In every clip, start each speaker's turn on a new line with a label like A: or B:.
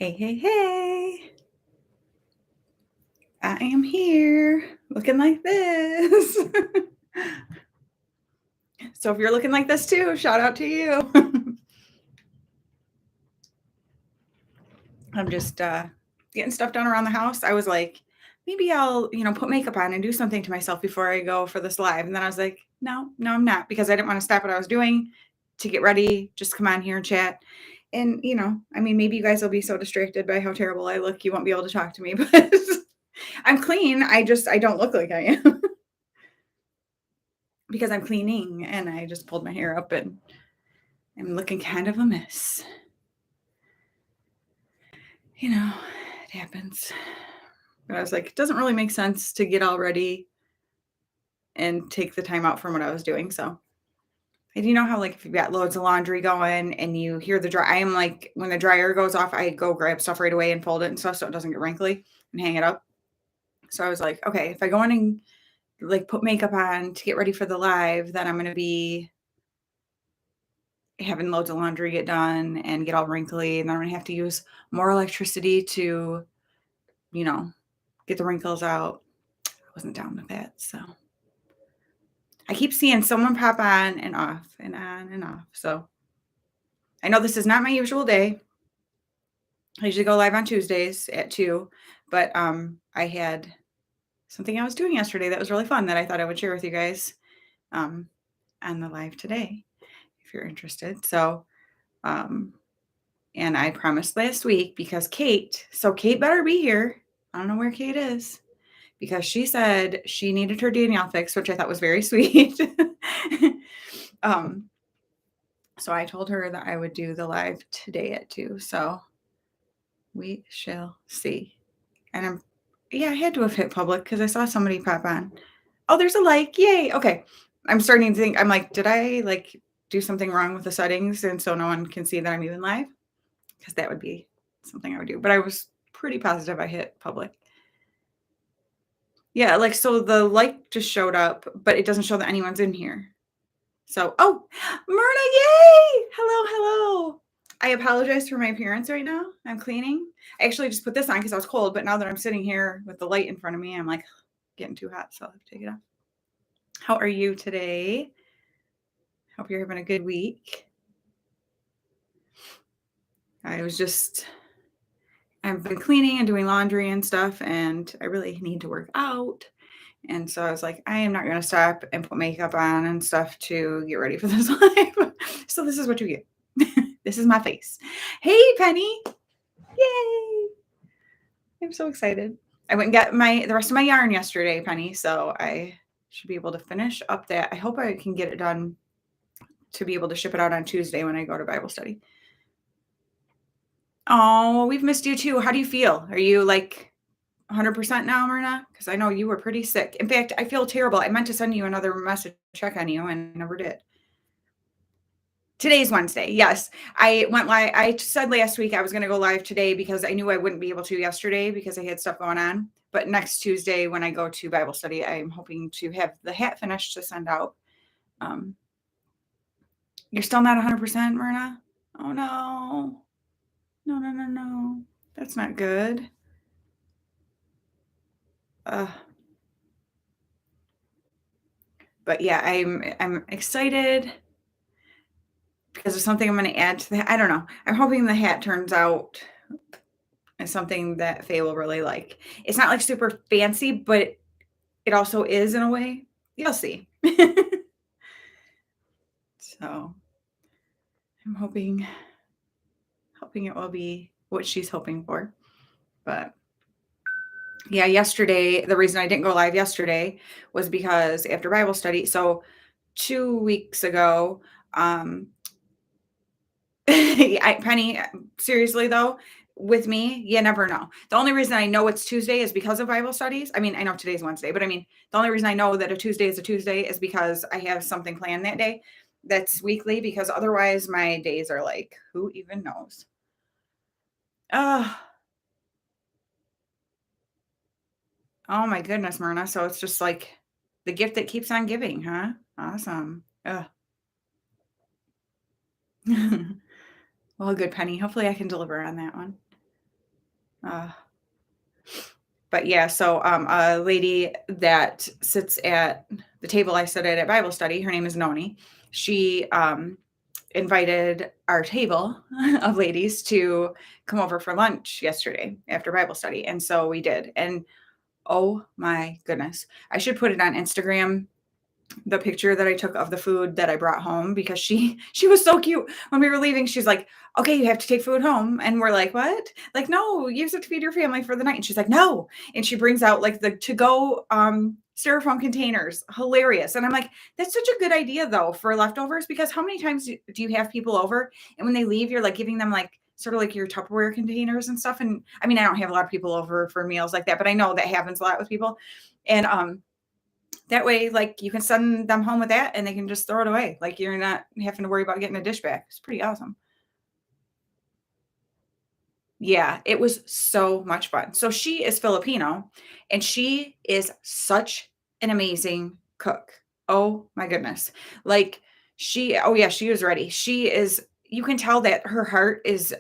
A: Hey, hey, hey. I am here looking like this. So if you're looking like this too, shout out to you. I'm just getting stuff done around the house. I was like, maybe I'll, put makeup on and do something to myself before I go for this live. And then I was like, no, I'm not, because I didn't want to stop what I was doing to get ready, just come on here and chat. And, maybe you guys will be so distracted by how terrible I look, you won't be able to talk to me, but I'm clean. I don't look like I am because I'm cleaning and I just pulled my hair up and I'm looking kind of a mess. It happens. But I was like, it doesn't really make sense to get all ready and take the time out from what I was doing. So, and you know how, like, if you've got loads of laundry going and you hear the dry, I am like, when the dryer goes off, I go grab stuff right away and fold it and stuff so it doesn't get wrinkly and hang it up. So I was like, okay, if I go in and like put makeup on to get ready for the live, then I'm going to be having loads of laundry get done and get all wrinkly. And then I'm going to have to use more electricity to, get the wrinkles out. I wasn't down with that. So I keep seeing someone pop on and off and on and off. So I know this is not my usual day. I usually go live on Tuesdays at 2, but I had something I was doing yesterday that was really fun that I thought I would share with you guys on the live today, if you're interested. So, and I promised last week because Kate better be here. I don't know where Kate is because she said she needed her Danielle fix, which I thought was very sweet. So I told her that I would do the live today at 2. So we shall see. And I had to have hit public because I saw somebody pop on. Oh, there's a like. Yay. Okay. I'm starting to think, I'm like, did I like do something wrong with the settings? And so no one can see that I'm even live? Because that would be something I would do. But I was pretty positive I hit public. Yeah, like, so the like just showed up, but it doesn't show that anyone's in here. So, oh, Myrna, yay! Hello. I apologize for my appearance right now. I'm cleaning. I actually just put this on because I was cold, but now that I'm sitting here with the light in front of me, I'm like getting too hot, so I'll have to take it off. How are you today? Hope you're having a good week. I've been cleaning and doing laundry and stuff, and I really need to work out. And so I was like, I am not going to stop and put makeup on and stuff to get ready for this live. So this is what you get. This is my face. Hey, Penny. Yay. I'm so excited. I went and got the rest of my yarn yesterday, Penny. So I should be able to finish up that. I hope I can get it done to be able to ship it out on Tuesday when I go to Bible study. Oh, we've missed you too. How do you feel? Are you like 100% now, Myrna? Because I know you were pretty sick. In fact, I feel terrible. I meant to send you another message check on you and never did. Today's Wednesday. Yes. I went live. I said last week I was going to go live today because I knew I wouldn't be able to yesterday because I had stuff going on. But next Tuesday when I go to Bible study, I'm hoping to have the hat finished to send out. You're still not 100%, Myrna? Oh, no. No. That's not good. But yeah, I'm excited because there's something I'm going to add to the. I don't know. I'm hoping the hat turns out as something that Faye will really like. It's not like super fancy, but it also is in a way. You'll see. So I'm hoping it will be what she's hoping for. But yeah, yesterday, the reason I didn't go live yesterday was because after Bible study, so 2 weeks ago, Penny, seriously though, with me, you never know. The only reason I know it's Tuesday is because of Bible studies. I mean, I know today's Wednesday, but I mean, the only reason I know that a Tuesday is a Tuesday is because I have something planned that day that's weekly, because otherwise my days are like, who even knows? Oh my goodness, Myrna. So it's just like the gift that keeps on giving, huh? Awesome. Well, good, Penny. Hopefully I can deliver on that one. Uh, but yeah, so a lady that sits at the table I sit at Bible study, her name is Noni. She invited our table of ladies to come over for lunch yesterday after Bible study. And so we did. And oh my goodness, I should put it on Instagram, the picture that I took of the food that I brought home, because she was so cute. When we were leaving, she's like, "Okay, you have to take food home." And we're like, "What?" Like, "No, use it to feed your family for the night." And she's like, "No." And she brings out like the to-go styrofoam containers. Hilarious. And I'm like, that's such a good idea though for leftovers, because how many times do you have people over and when they leave, you're like giving them like sort of like your Tupperware containers and stuff. And I mean, I don't have a lot of people over for meals like that, but I know that happens a lot with people. And that way, like, you can send them home with that and they can just throw it away. Like, you're not having to worry about getting a dish back. It's pretty awesome. Yeah, it was so much fun. So she is Filipino and she is such an amazing cook. Oh my goodness. Like oh yeah, she was ready. She is, you can tell that her heart is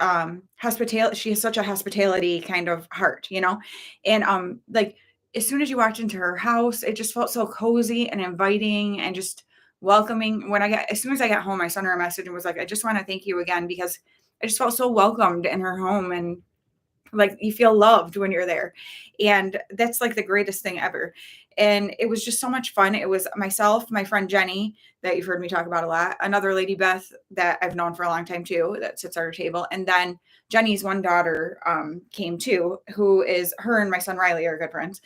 A: hospitality. She has such a hospitality kind of heart, you know? And like as soon as you walked into her house, it just felt so cozy and inviting and just welcoming. As soon as I got home, I sent her a message and was like, I just want to thank you again, because I just felt so welcomed in her home, and like you feel loved when you're there. And that's like the greatest thing ever. And it was just so much fun. It was myself, my friend Jenny, that you've heard me talk about a lot, another lady, Beth, that I've known for a long time too, that sits at our table. And then Jenny's one daughter came too, who is, her and my son Riley are good friends.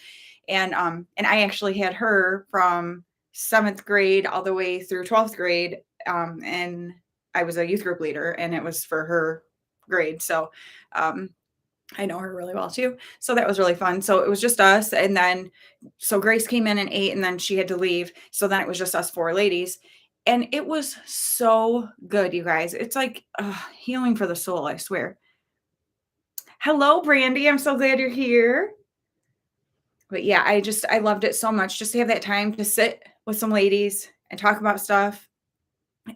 A: And I actually had her from 7th grade all the way through 12th grade. And I was a youth group leader and it was for her grade. So um, I know her really well too. So that was really fun. So it was just us. And then, so Grace came in and ate, and then she had to leave. So then it was just us four ladies. And it was so good, you guys. It's like healing for the soul, I swear. Hello, Brandy. I'm so glad you're here. But yeah, I loved it so much just to have that time to sit with some ladies and talk about stuff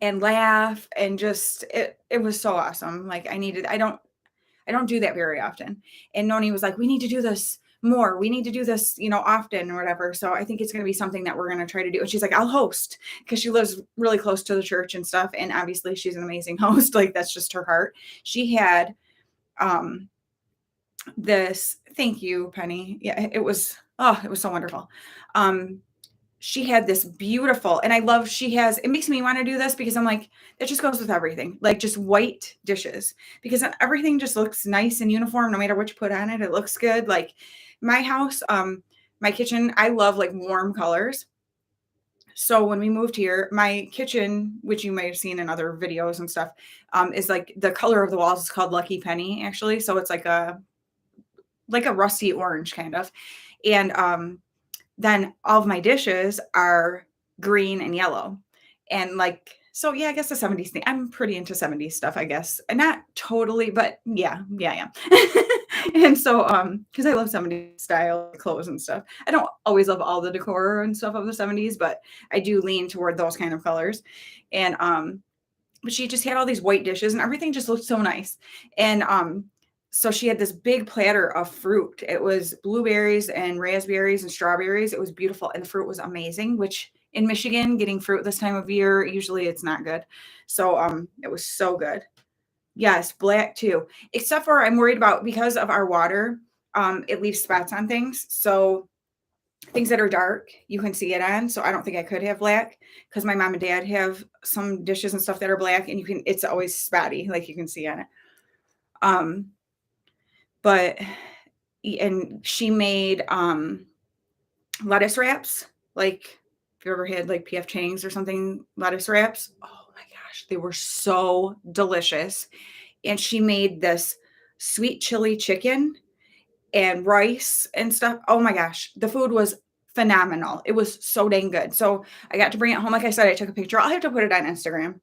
A: and laugh, and just it was so awesome. Like I don't do that very often. And Noni was like, we need to do this more. We need to do this, often or whatever. So I think it's going to be something that we're going to try to do. And she's like, I'll host, because she lives really close to the church and stuff. And obviously she's an amazing host. Like that's just her heart. She had um thank you, Penny. Yeah, it was so wonderful. Um she had this beautiful, and I love, it makes me want to do this, because I'm like, it just goes with everything, like just white dishes, because everything just looks nice and uniform no matter what you put on it. It looks good. Like my house, my kitchen, I love like warm colors. So when we moved here, my kitchen, which you might have seen in other videos and stuff, is like the color of the walls is called Lucky Penny, actually. So it's like a rusty orange kind of. And then all of my dishes are green and yellow. And like, so yeah, I guess the 70s thing. I'm pretty into 70s stuff, I guess. And not totally, but yeah. And so because I love 70s style clothes and stuff. I don't always love all the decor and stuff of the 70s, but I do lean toward those kind of colors. And but she just had all these white dishes and everything just looked so nice. And so she had this big platter of fruit. It was blueberries and raspberries and strawberries. It was beautiful. And the fruit was amazing, which in Michigan, getting fruit this time of year, usually it's not good. So it was so good. Yes, black too. Except for I'm worried about, because of our water, it leaves spots on things. So things that are dark, you can see it on. So I don't think I could have black, because my mom and dad have some dishes and stuff that are black, and it's always spotty, like you can see on it. Um, but and she made lettuce wraps. Like if you ever had like PF Chang's or something, lettuce wraps. Oh my gosh, they were so delicious. And she made this sweet chili chicken and rice and stuff. Oh my gosh, the food was phenomenal. It was so dang good. So I got to bring it home. Like I said, I took a picture. I'll have to put it on Instagram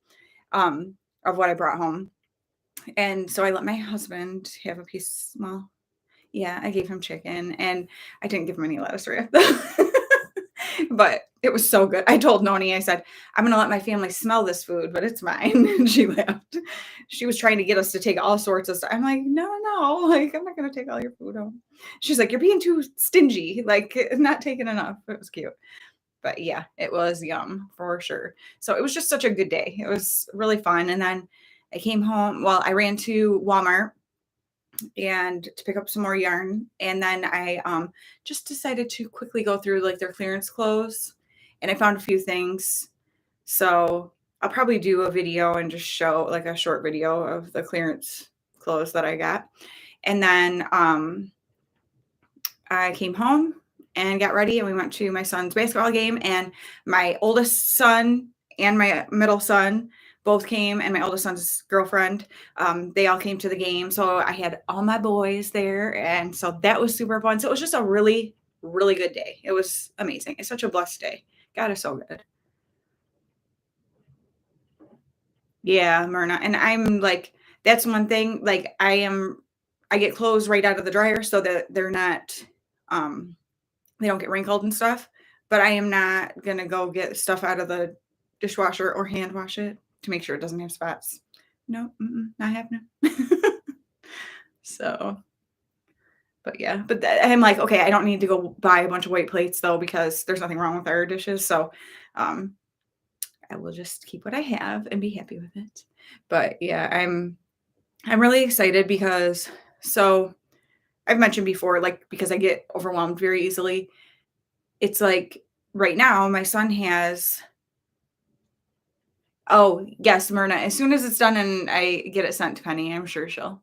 A: of what I brought home. And so I let my husband have a piece. Well, yeah, I gave him chicken, and I didn't give him any lettuce wrap. But it was so good. I told Noni, I said, "I'm gonna let my family smell this food, but it's mine." And she laughed. She was trying to get us to take all sorts of stuff. I'm like, "No, no, like, I'm not gonna take all your food home." She's like, "You're being too stingy, like, not taking enough." It was cute. But yeah, it was yum for sure. So it was just such a good day. It was really fun. And then I came home. Well, I ran to Walmart and to pick up some more yarn. And then I just decided to quickly go through like their clearance clothes. And I found a few things. So I'll probably do a video and just show like a short video of the clearance clothes that I got. And then I came home and got ready, and we went to my son's basketball game. And my oldest son and my middle son both came, and my oldest son's girlfriend. They all came to the game. So I had all my boys there. And so that was super fun. So it was just a really, really good day. It was amazing. It's such a blessed day. God is so good. Yeah, Myrna. And I'm like, that's one thing. Like, I get clothes right out of the dryer so that they're not, um, they don't get wrinkled and stuff, but I am not gonna go get stuff out of the dishwasher or hand wash it to make sure it doesn't have spots. No, not happening. So, but yeah, but I'm like, okay, I don't need to go buy a bunch of white plates though because there's nothing wrong with our dishes. So, um, I will just keep what I have and be happy with it. But yeah, I'm really excited because so I've mentioned before, like because I get overwhelmed very easily. It's like right now, my son has oh, yes, Myrna, as soon as it's done and I get it sent to Penny, I'm sure she'll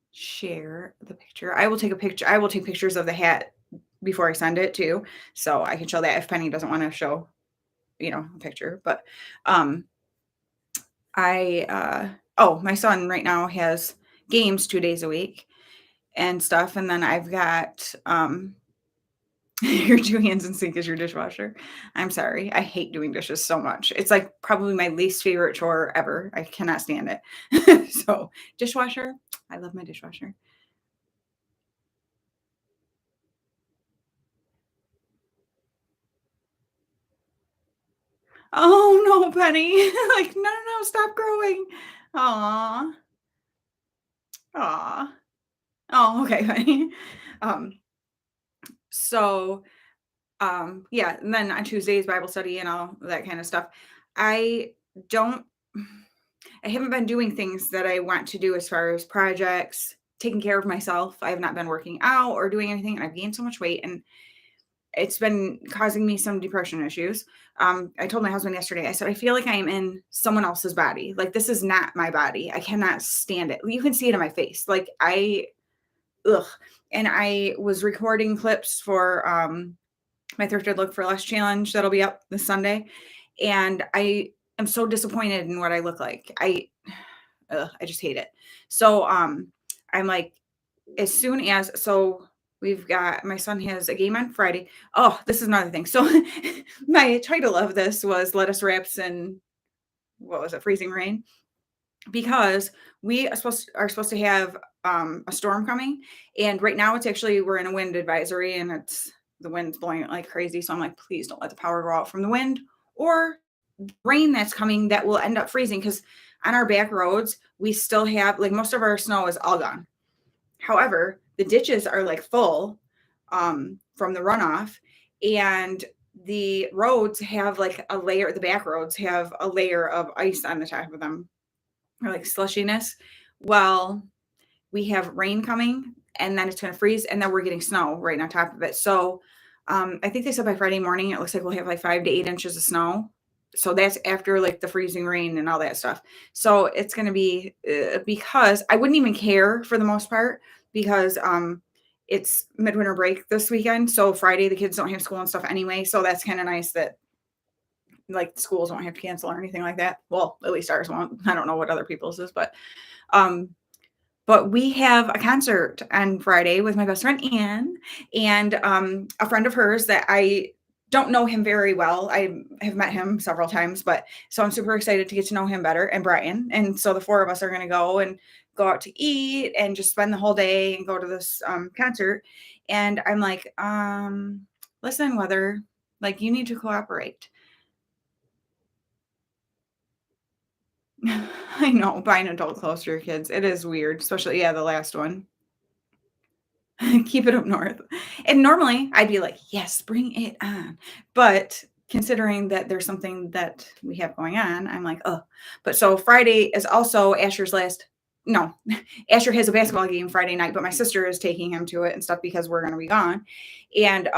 A: share the picture. I will take a picture. I will take pictures of the hat before I send it too, so I can show that if Penny doesn't wanna show, a picture, but, um, my son right now has games 2 days a week and stuff, and then I've got, your 2 hands in sink is your dishwasher. I'm sorry. I hate doing dishes so much. It's, like, probably my least favorite chore ever. I cannot stand it. So, dishwasher, I love my dishwasher. Oh, no, Penny. Like, "No, no, no, stop growing." Aw. Aw. Oh, okay, Penny. Um, so, yeah, and then on Tuesdays, Bible study and all that kinda stuff. I don't I haven't been doing things that I want to do as far as projects, taking care of myself. I have not been working out or doing anything, and I've gained so much weight, and it's been causing me some depression issues. I told my husband yesterday, I said, I feel like I am in someone else's body. Like, this is not my body. I cannot stand it. You can see it in my face. Like, ugh. And I was recording clips for my Thrifted Look for Less challenge that'll be up this Sunday. And I am so disappointed in what I look like. I just hate it. So, I'm like, as soon as we've got my son has a game on Friday. Oh, this is another thing. So my title of this was Lettuce Wraps and what was it, Freezing Rain? Because we are supposed to have a storm coming. And right now it's actually we're in a wind advisory and it's the wind's blowing like crazy. So I'm like, please don't let the power go out from the wind or rain that's coming that will end up freezing because on our back roads, we still have like most of our snow is all gone. However, the ditches are like full from the runoff, and the roads have like a layer, the back roads have a layer of ice on the top of them or like slushiness. Well, we have rain coming and then it's going to freeze and then we're getting snow right on top of it. So I think they said by Friday morning it looks like we'll have like 5 to 8 inches of snow. So that's after like the freezing rain and all that stuff. So it's going to be because I wouldn't even care for the most part because it's midwinter break this weekend. So Friday the kids don't have school and stuff anyway. So that's kind of nice that like schools won't have to cancel or anything like that. Well, at least ours won't. I don't know what other people's is, um but we have a concert on Friday with my best friend Anne and a friend of hers that I don't know him very well. I have met him several times, but so I'm super excited to get to know him better and Brian. And so the four of us are going to go and go out to eat and just spend the whole day and go to this concert. And I'm like, listen, weather, Like, you need to cooperate. I know, buying adult clothes for your kids, it is weird, especially yeah, the last one. Keep it up north. And normally, I'd be like, "Yes, bring it on." But considering that there's something that we have going on, I'm like, oh. But so Friday is also Asher's last no, Asher has a basketball game Friday night, but my sister is taking him to it and stuff because we're gonna be gone. And,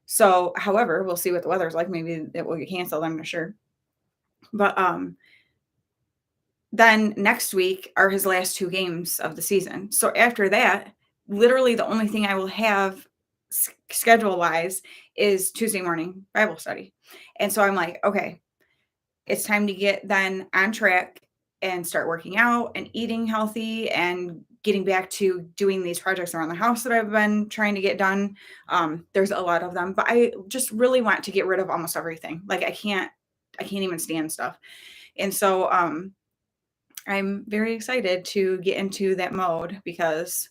A: so however, we'll see what the weather's like. Maybe it will get canceled, I'm not sure. But, then next week are his last 2 games of the season. So after that, literally the only thing I will have schedule-wise is Tuesday morning Bible study. And so I'm like, "Okay, it's time to get then on track and start working out and eating healthy and getting back to doing these projects around the house that I've been trying to get done." There's a lot of them, but I just really want to get rid of almost everything. Like, I can't even stand stuff. And so, I'm very excited to get into that mode because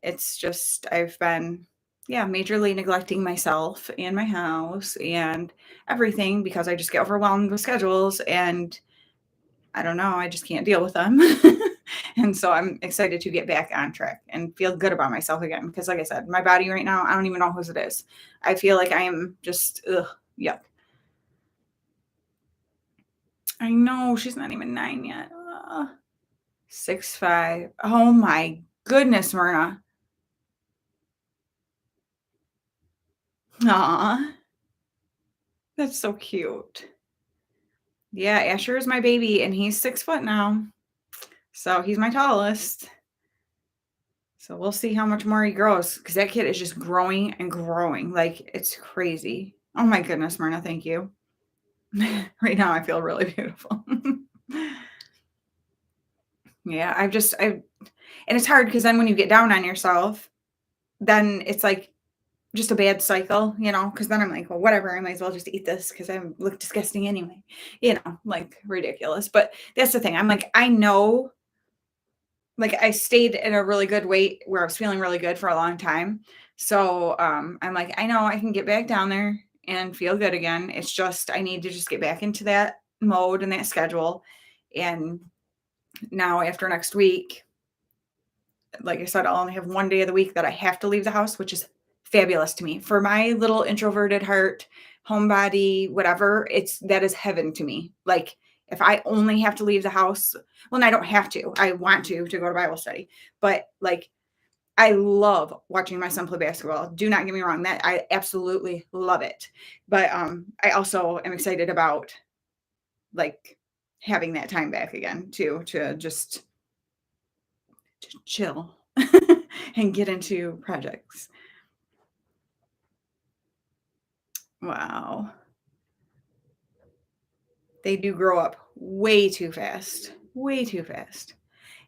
A: it's just I've been yeah, majorly neglecting myself and my house and everything because I just get overwhelmed with schedules and I don't know, I just can't deal with them. And so I'm excited to get back on track and feel good about myself again because like I said, my body right now, I don't even know whose it is. I feel like I am just ugh, yuck. I know she's not even 9 yet. 6'5". Oh my goodness, Myrna. Aw, that's so cute. Yeah, Asher is my baby, and he's 6 foot now. So he's my tallest. So we'll see how much more he grows because that kid is just growing and growing. Like it's crazy. Oh my goodness, Myrna, thank you. Right now I feel really beautiful. Yeah, and it's hard because then when you get down on yourself, then it's like just a bad cycle, because then I'm like, well, whatever, I might as well just eat this because I look disgusting anyway, like ridiculous. But that's the thing. I'm like, I know, like I stayed in a really good weight where I was feeling really good for a long time. So I'm like, I know I can get back down there and feel good again. It's just I need to just get back into that mode and that schedule. And now after next week, like I said, I'll only have one day of the week that I have to leave the house, which is fabulous to me. For my little introverted heart, homebody, whatever, that is heaven to me. Like if I only have to leave the house, well, and I don't have to. I want to go to Bible study. But like I love watching my son play basketball. Do not get me wrong. That I absolutely love it. But I also am excited about like having that time back again too, to just to chill and get into projects. Wow. They do grow up way too fast. Way too fast.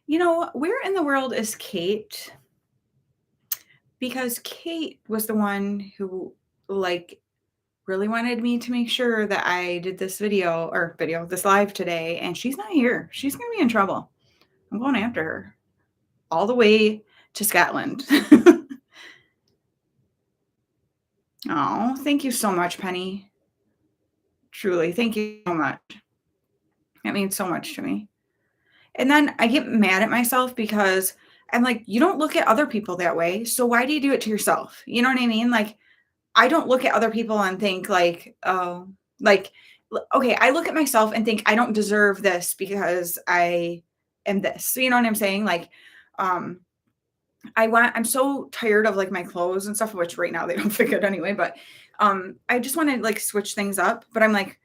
A: Where in the world is Kate? Because Kate was the one who, like, really wanted me to make sure that I did this this live today, and she's not here. She's gonna be in trouble. I'm going after her all the way to Scotland. Oh, thank you so much, Penny. Truly, thank you so much. It means so much to me. And then I get mad at myself because I'm like, you don't look at other people that way. So why do you do it to yourself? You know what I mean? Like, I don't look at other people and think like, oh, like, okay, I look at myself and think I don't deserve this because I am this. So you know what I'm saying? Like, um, I'm so tired of like my clothes and stuff, which right now they don't fit good anyway, but I just want to like switch things up. But I'm like,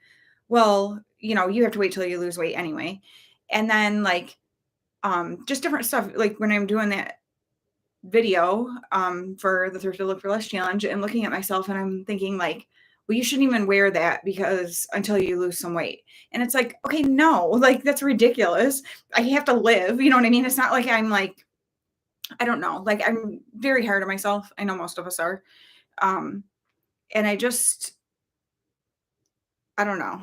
A: well, you have to wait till you lose weight anyway. And then like just different stuff. Like when I'm doing that video for the Thrift to Look for Less challenge and looking at myself and I'm thinking like, well, you shouldn't even wear that because until you lose some weight. And it's like, okay, no, like that's ridiculous. I have to live. You know what I mean? It's not like I'm like, I don't know. Like I'm very hard on myself. I know most of us are. Um, and I don't know.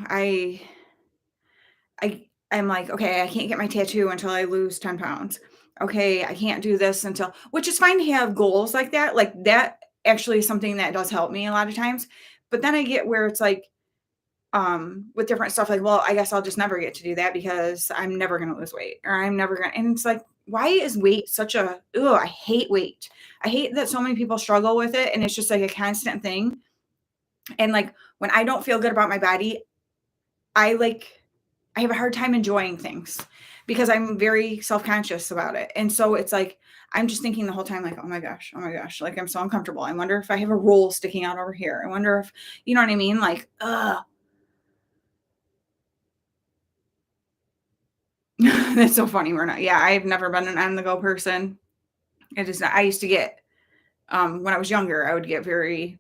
A: I'm like, okay, I can't get my tattoo until I lose 10 pounds. Okay, I can't do this which is fine to have goals like that. Like that actually is something that does help me a lot of times. But then I get where it's like, with different stuff, like, well, I guess I'll just never get to do that because I'm never gonna lose weight or I'm never gonna, and it's like, why is weight such a, ugh, I hate weight. I hate that so many people struggle with it and it's just like a constant thing. And like when I don't feel good about my body, I like I have a hard time enjoying things because I'm very self-conscious about it. And so it's like I'm just thinking the whole time, like, oh my gosh, like I'm so uncomfortable. I wonder if I have a roll sticking out over here. I wonder if, you know what I mean? Like, that's so funny. We're not, yeah, I've never been an on the go person. It is not, I used to get, when I was younger, I would get very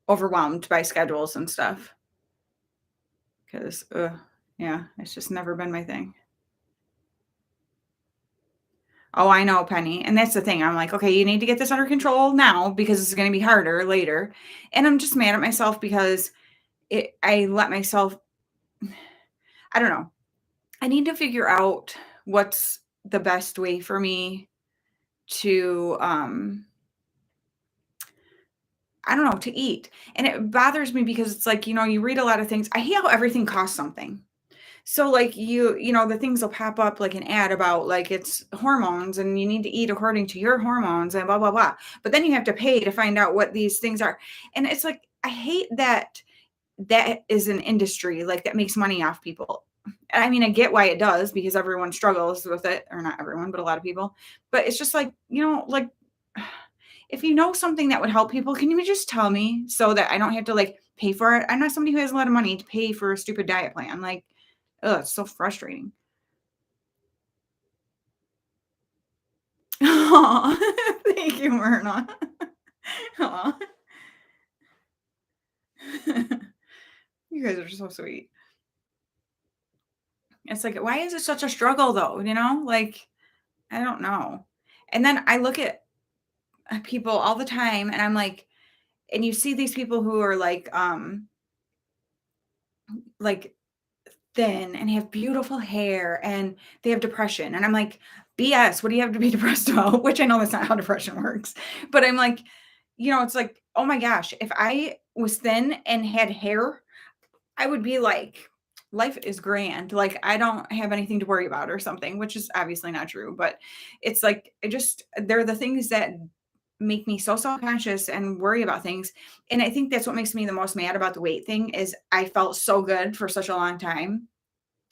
A: overwhelmed by schedules and stuff because, yeah, it's just never been my thing. Oh, I know, Penny. And that's the thing. I'm like, okay, you need to get this under control now because it's going to be harder later. And I'm just mad at myself because I let myself, I don't know. I need to figure out what's the best way for me to, I don't know, to eat. And it bothers me because it's like, you read a lot of things. I hate how everything costs something. So like the things will pop up like an ad about like it's hormones and you need to eat according to your hormones and blah blah blah. But then you have to pay to find out what these things are. And it's like I hate that that is an industry like that makes money off people. I mean, I get why it does because everyone struggles with it, or not everyone, but a lot of people. But it's just like, like if you know something that would help people, can you just tell me so that I don't have to like pay for it? I'm not somebody who has a lot of money to pay for a stupid diet plan. Like, oh, it's so frustrating. Aw, thank you, Myrna. Aw. You guys are so sweet. It's like, why is it such a struggle though? Like, I don't know. And then I look at people all the time and I'm like, and you see these people who are like thin and have beautiful hair and they have depression. And I'm like, BS, what do you have to be depressed about? Which I know that's not how depression works. But I'm like, it's like, oh my gosh, if I was thin and had hair, I would be like, life is grand. Like I don't have anything to worry about or something, which is obviously not true. But it's like, they're the things that make me so self-conscious and worry about things. And I think that's what makes me the most mad about the weight thing is I felt so good for such a long time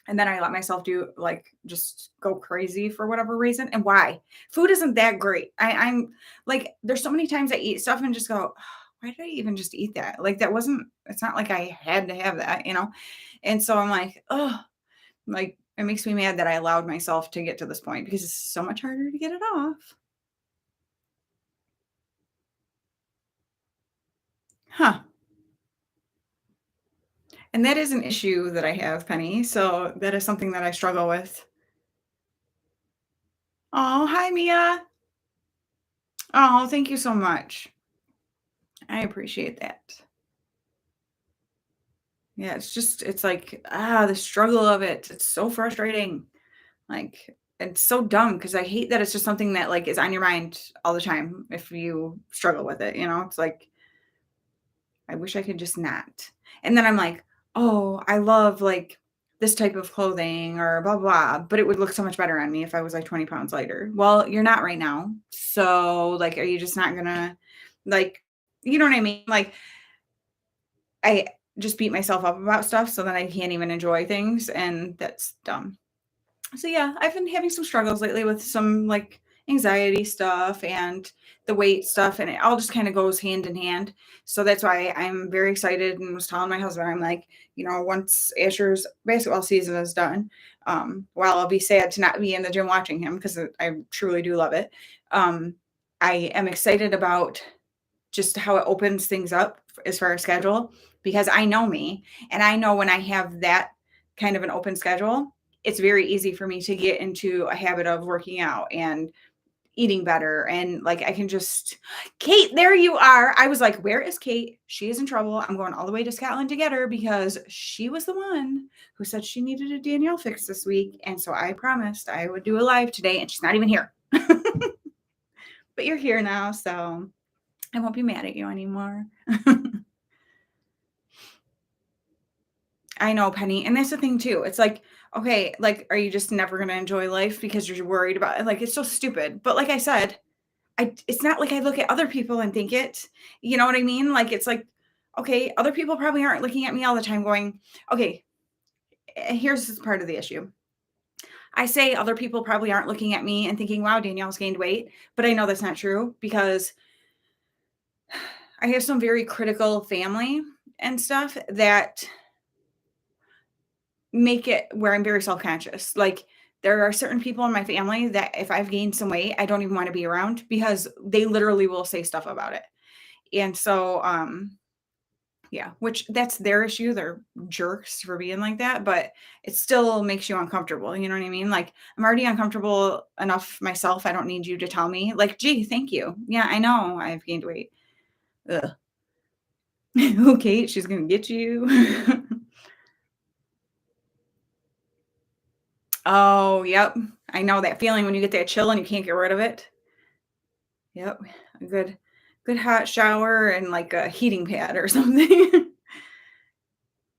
A: and then I let myself do like just go crazy for whatever reason. And why? Food isn't that great. I'm like, there's so many times I eat stuff and just go, "Oh, why did I even just eat that? Like that wasn't, it's not like I had to have that. And so I'm like, oh, like it makes me mad that I allowed myself to get to this point because it's so much harder to get it off. Huh. And that is an issue that I have, Penny. So that is something that I struggle with. Oh, hi, Mia. Oh, thank you so much. I appreciate that. Yeah, it's like, the struggle of it. It's so frustrating. Like, it's so dumb because I hate that it's just something that like is on your mind all the time if you struggle with it. It's like, I wish I could just not. And then I'm like, oh, I love like this type of clothing or blah, blah, but it would look so much better on me if I was like 20 pounds lighter. Well, you're not right now. So, like, are you just not gonna, like, you know what I mean? Like, I just beat myself up about stuff so that I can't even enjoy things. And that's dumb. So yeah, I've been having some struggles lately with some like anxiety stuff and the weight stuff, and it all just kind of goes hand in hand. So that's why I'm very excited and was telling my husband, I'm like, once Asher's basketball season is done, while I'll be sad to not be in the gym watching him because I truly do love it. Um, I am excited about just how it opens things up as far as schedule because I know me and I know when I have that kind of an open schedule, it's very easy for me to get into a habit of working out and eating better. And like, I can just, Kate, there you are. I was like, where is Kate? She is in trouble. I'm going all the way to Scotland to get her because she was the one who said she needed a Danielle fix this week. And so I promised I would do a live today and she's not even here. But you're here now. So I won't be mad at you anymore. I know, Penny, and that's the thing too. It's like, okay, like, are you just never gonna enjoy life because you're worried about it? Like, it's so stupid. But like I said, it's not like I look at other people and think it. You know what I mean? Like, it's like, okay, other people probably aren't looking at me all the time going, okay, here's this part of the issue. I say other people probably aren't looking at me and thinking, wow, Danielle's gained weight. But I know that's not true because I have some very critical family and stuff that make it where I'm very self-conscious. Like, there are certain people in my family that if I've gained some weight, I don't even wanna be around because they literally will say stuff about it. And so, yeah, which that's their issue, they're jerks for being like that, but it still makes you uncomfortable, you know what I mean? Like, I'm already uncomfortable enough myself, I don't need you to tell me, like, "Gee, thank you. Yeah, I know I've gained weight." Ugh. Okay, she's gonna get you. Oh, yep. I know that feeling when you get that chill and you can't get rid of it. Yep. A good hot shower and, like, a heating pad or something.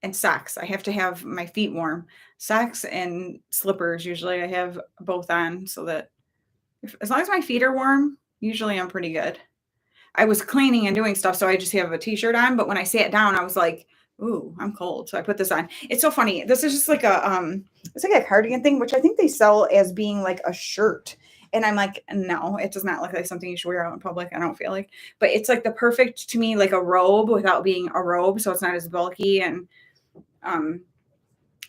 A: And socks. I have to have my feet warm. Socks and slippers, usually I have both on so that if as long as my feet are warm, usually I'm pretty good. I was cleaning and doing stuff, so I just have a t-shirt on, but when I sat down, I was like, "Ooh, I'm cold." So I put this on. It's so funny. This is just like it's like a cardigan thing, which I think they sell as being like a shirt. And I'm like, "No, it does not look like something you should wear out in public." I don't feel like. But it's like the perfect to me like a robe without being a robe, so it's not as bulky and um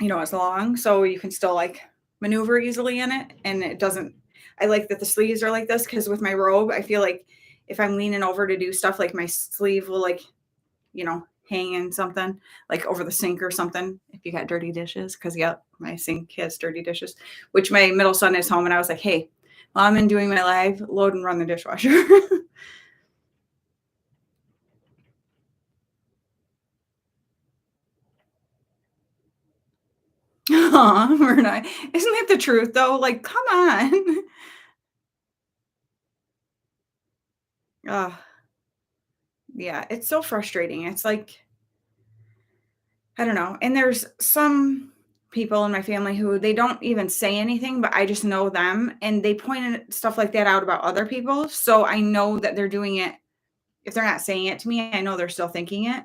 A: it's long, so you can still like maneuver easily in it. And it doesn't, I like that the sleeves are like this because with my robe, I feel like if I'm leaning over to do stuff, like my sleeve will like, hang in something like over the sink or something. If you got dirty dishes, because yep, my sink has dirty dishes, which my middle son is home and I was like, hey, while I'm in doing my live, load and run the dishwasher. Aw, we're not. Isn't that the truth though? Like, come on. Ugh, yeah, it's so frustrating. It's like, I don't know. And there's some people in my family who they don't even say anything, but I just know them and they point at stuff like that out about other people. So I know that they're doing it. If they're not saying it to me, I know they're still thinking it.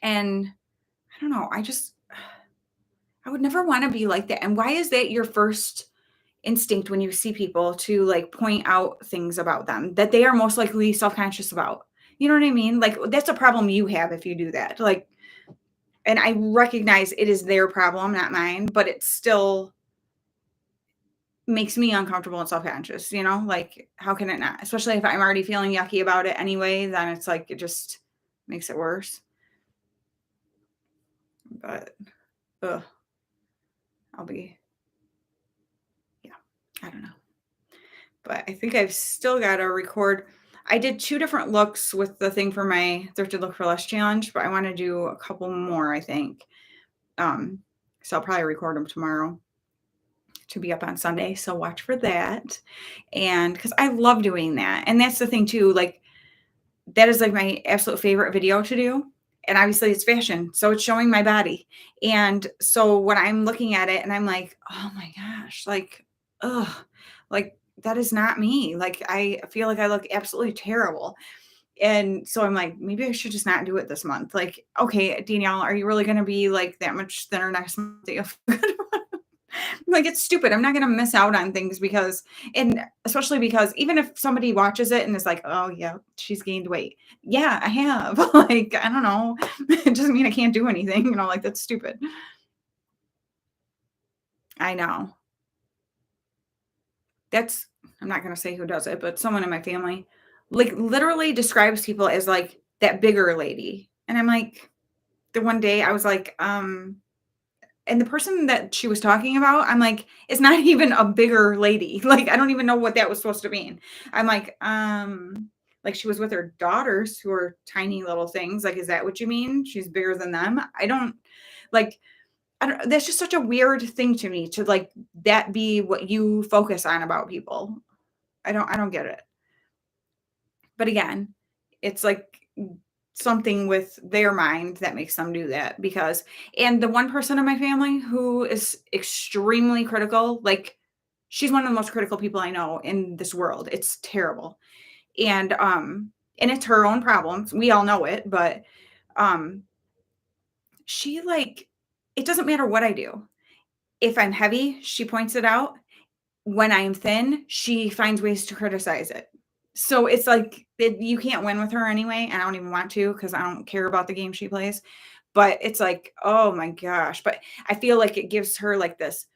A: And I don't know. I would never want to be like that. And why is that your first instinct when you see people to like point out things about them that they are most likely self-conscious about? You know what I mean? Like, that's a problem you have if you do that. Like, and I recognize it is their problem, not mine, but it still makes me uncomfortable and self-conscious, like, how can it not? Especially if I'm already feeling yucky about it anyway, then it's like, it just makes it worse. But, ugh, I'll be, yeah, I don't know. But I think I've still got to record. I did 2 different looks with the thing for my Thrifted Look for Less challenge, but I want to do a couple more, I think. Um, so I'll probably record them tomorrow to be up on Sunday, so watch for that. And because I love doing that, and that's the thing too, like, that is, like, my absolute favorite video to do, and obviously it's fashion, so it's showing my body, and so when I'm looking at it and I'm like, "Oh my gosh," like, ugh, like, that is not me, like, I feel like I look absolutely terrible, and so I'm like, "Maybe I should just not do it this month." Like, "Okay, Danielle, are you really gonna be, like, that much thinner next month that you feel good?" Like, it's stupid. I'm not gonna miss out on things because, and especially because even if somebody watches it and is like, "Oh, yeah, she's gained weight." Yeah, I have. Like, I don't know. It doesn't mean I can't do anything, like, that's stupid. I know. That's, I'm not gonna say who does it, but someone in my family, like, literally describes people as, like, that bigger lady. And I'm like, the one day I was like, and the person that she was talking about, I'm like, "It's not even a bigger lady." Like, I don't even know what that was supposed to mean. I'm like, she was with her daughters who are tiny little things. Like, is that what you mean? She's bigger than them? Like, I don't, that's just such a weird thing to me to, like, that be what you focus on about people. I don't get it. But again, it's like something with their mind that makes them do that because and the one person in my family who is extremely critical, like, she's one of the most critical people I know in this world. It's terrible. And it's her own problems. We all know it, but, um, she, like it doesn't matter what I do. If I'm heavy, she points it out. When I'm thin, she finds ways to criticize it. So it's like you can't win with her anyway, and I don't even want to because I don't care about the game she plays. But it's like, oh my gosh. But I feel like it gives her like this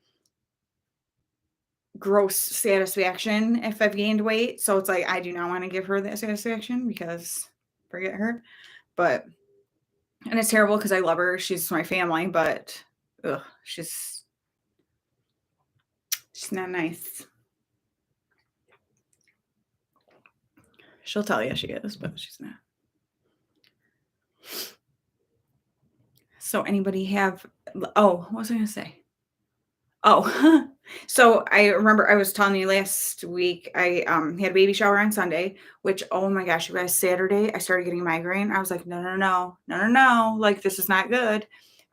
A: gross satisfaction if I've gained weight. So it's like I do not want to give her that satisfaction because forget her. But and it's terrible because I love her. She's my family, but ugh, she's not nice. She'll tell you she is, but she's not. So anybody have what was I gonna say? Oh, so I remember I was telling you last week I had a baby shower on Sunday, which oh my gosh, you guys, Saturday I started getting a migraine. I was like, no, no, no, no, no, no, like this is not good.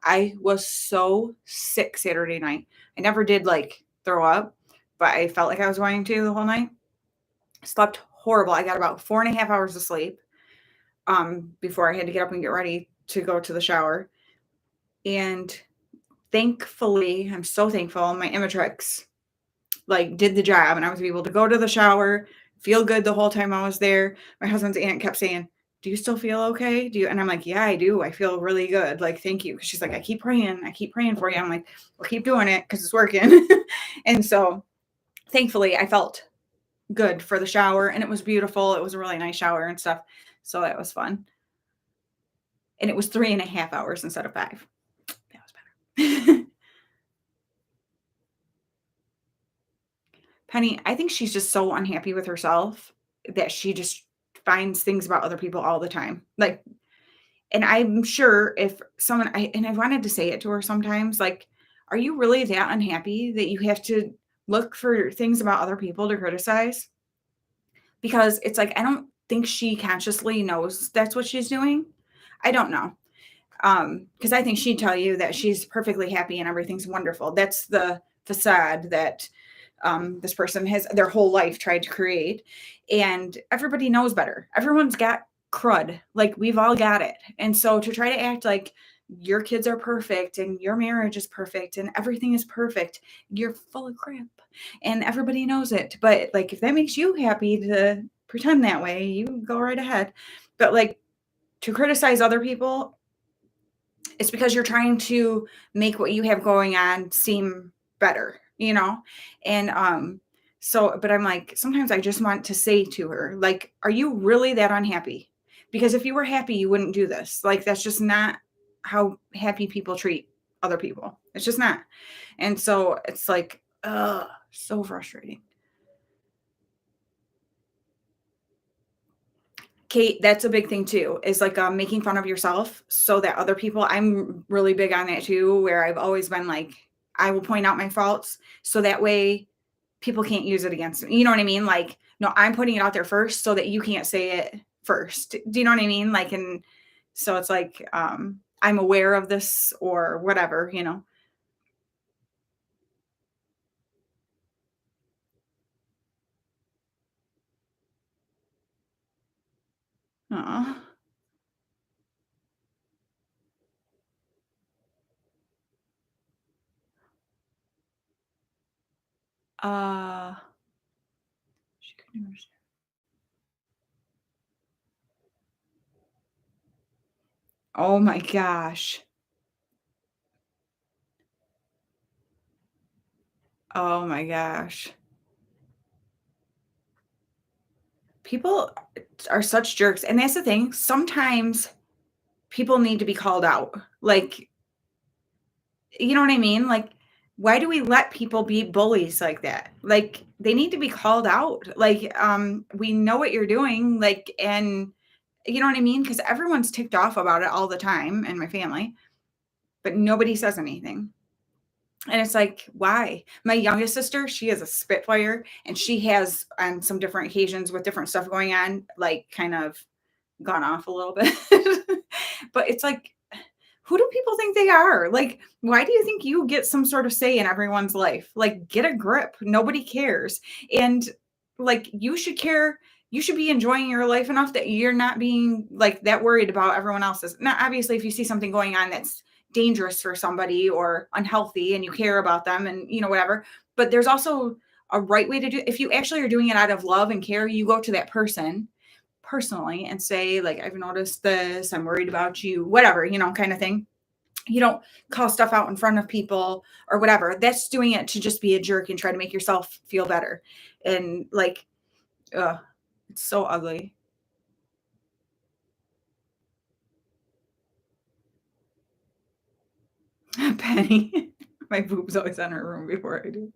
A: I was so sick Saturday night. I never did like throw up, but I felt like I was going to the whole night. Slept horrible. I got about 4.5 hours of sleep before I had to get up and get ready to go to the shower. And thankfully, I'm so thankful, my Imatrix like did the job and I was able to go to the shower, feel good the whole time I was there. My husband's aunt kept saying, "Do you still feel okay? Do you?" And I'm like, "Yeah, I do. I feel really good. Like, thank you." She's like, I keep praying for you." I'm like, "Well, keep doing it because it's working." And so thankfully I felt good for the shower and it was beautiful. It was a really nice shower and stuff. So that was fun. And it was 3.5 hours instead of 5. That was better. Penny, I think she's just so unhappy with herself that she just finds things about other people all the time. Like, and I'm sure if someone, I wanted to say it to her sometimes, like, are you really that unhappy that you have to look for things about other people to criticize? Because it's like, I don't think she consciously knows that's what she's doing. I don't know. Because I think she'd tell you that she's perfectly happy and everything's wonderful. That's the facade that this person has their whole life tried to create. And everybody knows better. Everyone's got crud. Like we've all got it. And so to try to act like your kids are perfect and your marriage is perfect and everything is perfect, you're full of crap. And everybody knows it. But like if that makes you happy to pretend that way, you go right ahead. But like to criticize other people, it's because you're trying to make what you have going on seem better, you know? And so but I'm like sometimes I just want to say to her like, are you really that unhappy? Because if you were happy you wouldn't do this. Like that's just not how happy people treat other people. It's just not. And so it's like so frustrating. Kate, that's a big thing too, is like making fun of yourself so that other people, I'm really big on that too, where I've always been like, I will point out my faults so that way people can't use it against me. You know what I mean? Like, no, I'm putting it out there first so that you can't say it first. Do you know what I mean? Like, and so it's like, I'm aware of this or whatever, you know? Aw. Uh, she couldn't understand. Oh my gosh. Oh my gosh. People are such jerks, and that's the thing, sometimes people need to be called out, like, you know what I mean? Like, why do we let people be bullies like that? Like, they need to be called out, like, "We know what you're doing," like, and you know what I mean? Because everyone's ticked off about it all the time in my family, but nobody says anything, and it's like, why? My youngest sister, she is a spitfire, and she has, on some different occasions with different stuff going on, like, kind of gone off a little bit. But it's like, who do people think they are? Like, why do you think you get some sort of say in everyone's life? Like, get a grip. Nobody cares. And like, you should care. You should be enjoying your life enough that you're not being like that worried about everyone else's. Now, obviously, if you see something going on that's dangerous for somebody or unhealthy and you care about them and, whatever, but there's also a right way to do it. If you actually are doing it out of love and care, you go to that person personally and say, like, I've noticed this, I'm worried about you, whatever, kind of thing. You don't call stuff out in front of people or whatever. That's doing it to just be a jerk and try to make yourself feel better. And like, it's so ugly. Penny. My boob's always on her room before I do.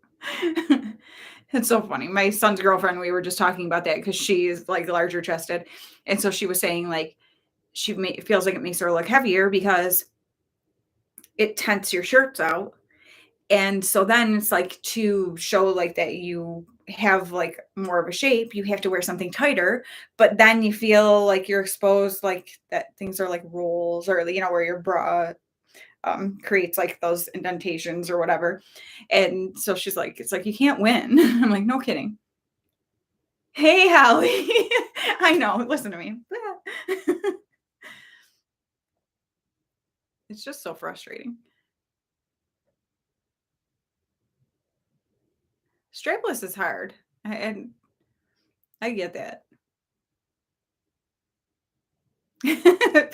A: It's so funny. My son's girlfriend, we were just talking about that because she is like larger chested. And so she was saying like feels like it makes her look heavier because it tents your shirts out. And so then it's like to show like that you have like more of a shape, you have to wear something tighter, but then you feel like you're exposed, like that things are like rolls or, where your bra creates like those indentations or whatever. And so she's like, it's like, you can't win. I'm like, no kidding. Hey, Hallie. I know. Listen to me. It's just so frustrating. Strapless is hard. And I get that.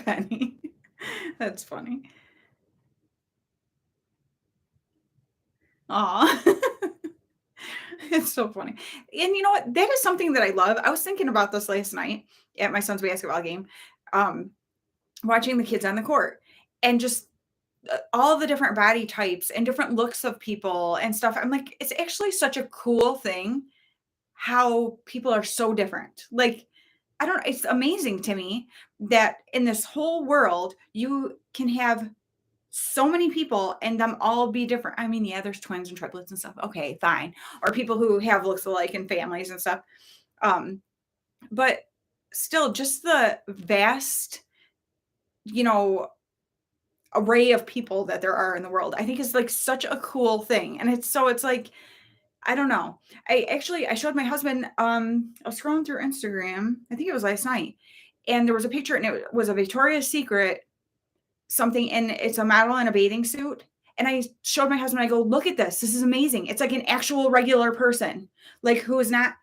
A: Penny. That's funny. Aw. It's so funny. And you know what? That is something that I love. I was thinking about this last night at my son's basketball game, um, watching the kids on the court and just all the different body types and different looks of people and stuff. I'm like, it's actually such a cool thing how people are so different. Like, I don't it's amazing to me that in this whole world, you can have so many people and them all be different. I mean, yeah, there's twins and triplets and stuff. Okay, fine. Or people who have looks alike in families and stuff. Um, but still just the vast, you know, array of people that there are in the world, I think is like such a cool thing. And it's like, I don't know. I showed my husband, I was scrolling through Instagram, I think it was last night, and there was a picture and it was a Victoria's Secret something, and it's a model in a bathing suit. And I showed my husband, I go, look at this. This is amazing. It's like an actual regular person, like who is not,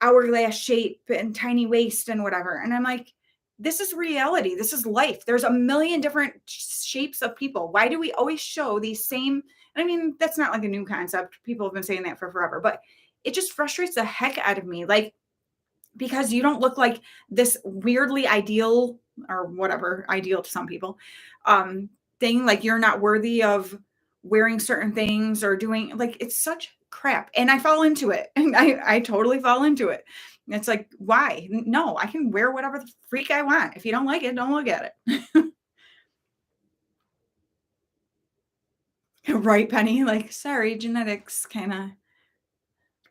A: hourglass shape and tiny waist and whatever. And I'm like, this is reality. This is life. There's a million different shapes of people. Why do we always show these same? I mean, that's not like a new concept. People have been saying that for forever, but it just frustrates the heck out of me. Like, because you don't look like this weirdly ideal or whatever, ideal to some people, thing, like you're not worthy of wearing certain things or doing, like, it's such crap. And I fall into it. And I totally fall into it. And it's like, why? No, I can wear whatever the freak I want. If you don't like it, don't look at it. Right, Penny? Like, sorry, genetics kind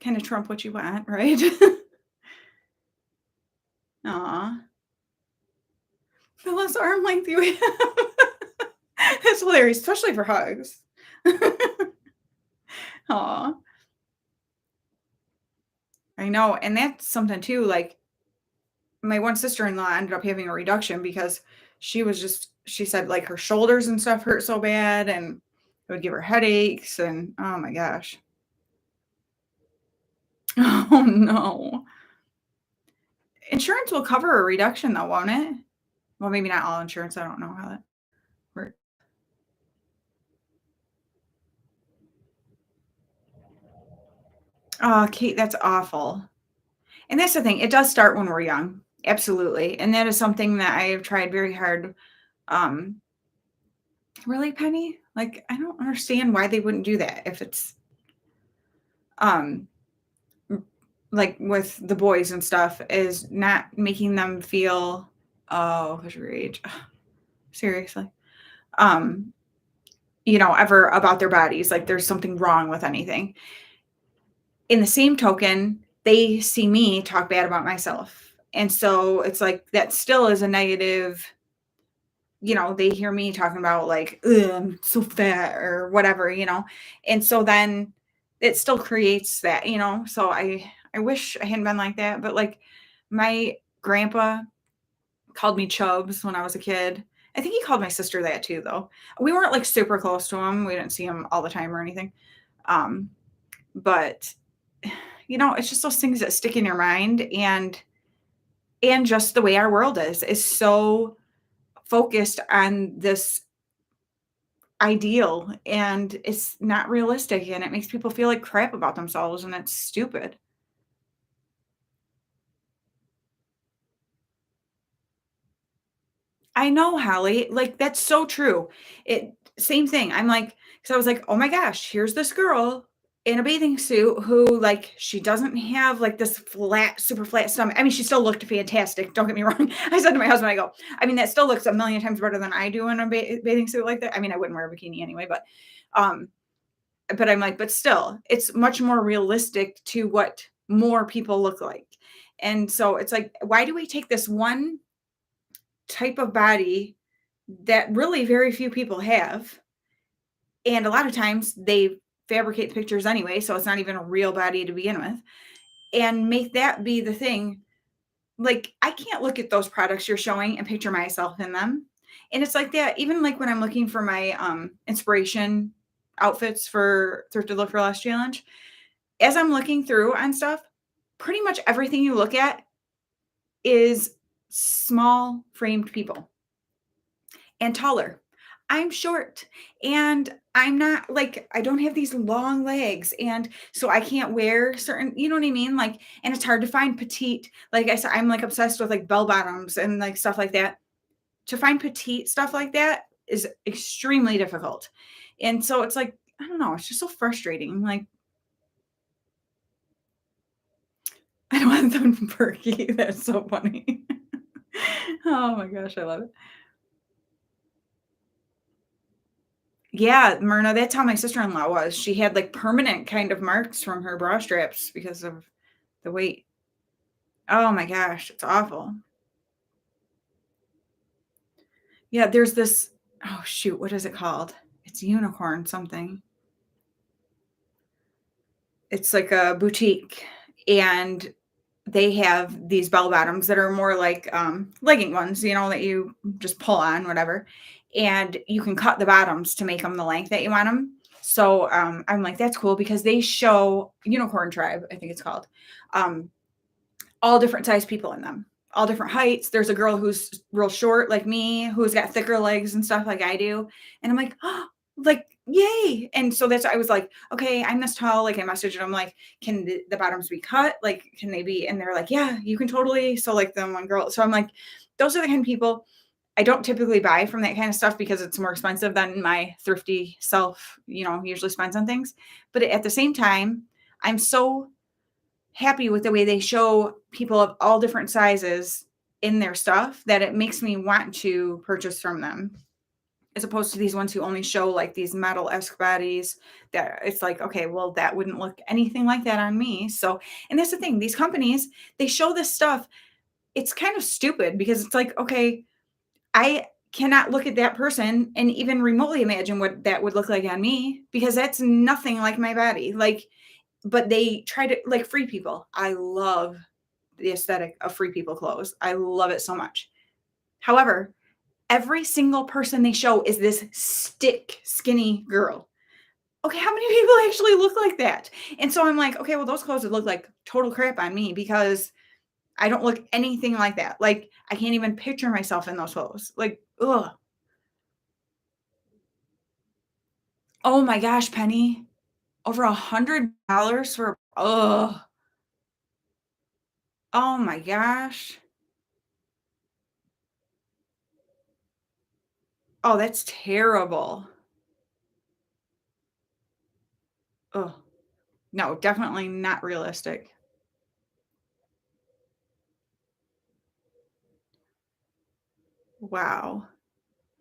A: of trump what you want, right? Aw. The less arm length you have. That's hilarious, especially for hugs. Aw, I know, and that's something too, like, my one sister-in-law ended up having a reduction because she said, like, her shoulders and stuff hurt so bad, and it would give her headaches, and oh my gosh. Oh, no. Insurance will cover a reduction though, won't it? Well, maybe not all insurance, I don't know how that works. Oh, Kate, that's awful. And that's the thing, it does start when we're young. Absolutely. And that is something that I have tried very hard. Um, really, Penny? Like, I don't understand why they wouldn't do that if it's um like with the boys and stuff, is not making them feel, oh, because your age. Seriously. Um, ever about their bodies, like there's something wrong with anything. In the same token, they see me talk bad about myself And so it's like that still is a negative, they hear me talking about like, "Ugh, I'm so fat," or whatever, and so then it still creates that, so I wish I hadn't been like that, but like my grandpa called me Chubs when I was a kid. I think he called my sister that too, though. We weren't like super close to him. We didn't see him all the time or anything. Um, but it's just those things that stick in your mind, and just the way our world is so focused on this ideal, and it's not realistic, and it makes people feel like crap about themselves, and it's stupid. I know, Holly, like, that's so true. It Same thing. I'm like, because I was like, "Oh my gosh, here's this girl in a bathing suit who, like, she doesn't have, like, this flat, super flat stomach." I mean, she still looked fantastic, don't get me wrong. I said to my husband, I go, "I mean, that still looks a million times better than I do in a bathing suit like that." I mean, I wouldn't wear a bikini anyway, um, but I'm like, "But still, it's much more realistic to what more people look like." And so it's like, why do we take this one type of body that really very few people have, and a lot of times they fabricate pictures anyway, so it's not even a real body to begin with, and make that be the thing. Like, I can't look at those products you're showing and picture myself in them. And it's like that even like when I'm looking for my inspiration outfits for Thrifted Look for Less challenge, as I'm looking through on stuff, pretty much everything you look at is small framed people and taller. I'm short, and I'm not like, I don't have these long legs, and so I can't wear certain, you know what I mean? Like, and it's hard to find petite. Like I said, I'm like obsessed with like bell bottoms and like stuff like that. To find petite stuff like that is extremely difficult. And so it's like, I don't know, it's just so frustrating. Like, I don't want them perky. That's so funny. Oh my gosh, I love it. Yeah, Myrna, that's how my sister-in-law was. She had, like, permanent kind of marks from her bra straps because of the weight. Oh my gosh, it's awful. Yeah, there's this, oh shoot, what is it called? It's unicorn something. It's like a boutique, and they have these bell bottoms that are more like, legging ones, that you just pull on, whatever, and you can cut the bottoms to make them the length that you want them. So, I'm like, "That's cool," because they show Unicorn Tribe, I think it's called, um, all different size people in them, all different heights. There's a girl who's real short like me, who's got thicker legs and stuff like I do, and I'm like, "Oh, like, yay!" And so that's I was like, "Okay, I'm this tall," like, I messaged them like, "Can the bottoms be cut? Like, can they be?" And they're like, "Yeah, you can totally." So, like, the one girl, so I'm like, those are the kind of people I don't typically buy from, that kind of stuff, because it's more expensive than my thrifty self, usually spends on things. But at the same time, I'm so happy with the way they show people of all different sizes in their stuff that it makes me want to purchase from them, as opposed to these ones who only show like these model-esque bodies that it's like, okay, well, that wouldn't look anything like that on me. So, and that's the thing, these companies, they show this stuff. It's kind of stupid because it's like, okay, I cannot look at that person and even remotely imagine what that would look like on me, because that's nothing like my body. Like, but they try to like free people. I love the aesthetic of free people clothes. I love it so much. However, every single person they show is this stick skinny girl. Okay, how many people actually look like that? And so I'm like, okay, well, those clothes would look like total crap on me because I don't look anything like that. Like, I can't even picture myself in those clothes. Like, ugh. Oh my gosh, Penny. Over $100 for, ugh. Oh my gosh. Oh, that's terrible. Ugh. No, definitely not realistic. Wow.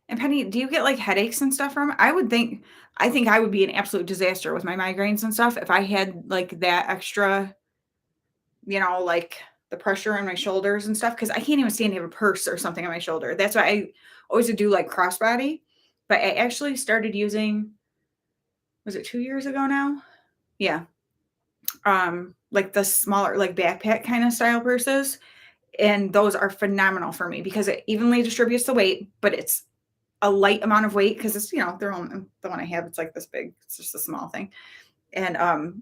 A: And Penny, do you get, like, headaches and stuff from it? I think I would be an absolute disaster with my migraines and stuff if I had, like, that extra, like the pressure on my shoulders and stuff because I can't even stand to have a purse or something on my shoulder. That's why I always would do like crossbody. But I actually started using, was it 2 years ago now? Yeah. Like the smaller, like backpack kind of style purses. And those are phenomenal for me because it evenly distributes the weight, but it's a light amount of weight because it's, they're only, the one I have, it's like this big, it's just a small thing. And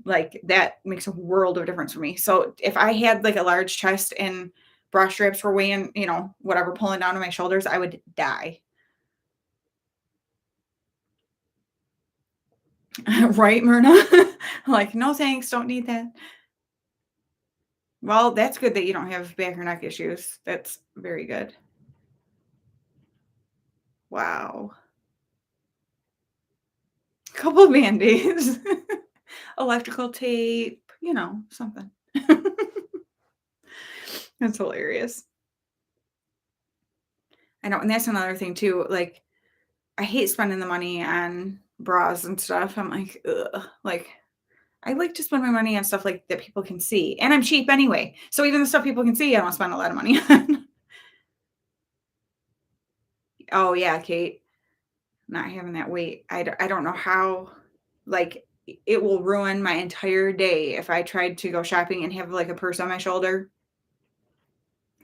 A: like that makes a world of difference for me. So if I had like a large chest and bra straps were weighing, whatever, pulling down on my shoulders, I would die. Right, Myrna? Like, no thanks, don't need that. Well, that's good that you don't have back or neck issues. That's very good. Wow. Couple of band-aids. Electrical tape, something. That's hilarious. I know, and that's another thing too, like, I hate spending the money on bras and stuff. I'm like, ugh, like, I like to spend my money on stuff like that people can see, and I'm cheap anyway. So even the stuff people can see, I don't spend a lot of money on. Oh yeah, Kate, not having that weight. I don't know how, like, it will ruin my entire day if I tried to go shopping and have like a purse on my shoulder.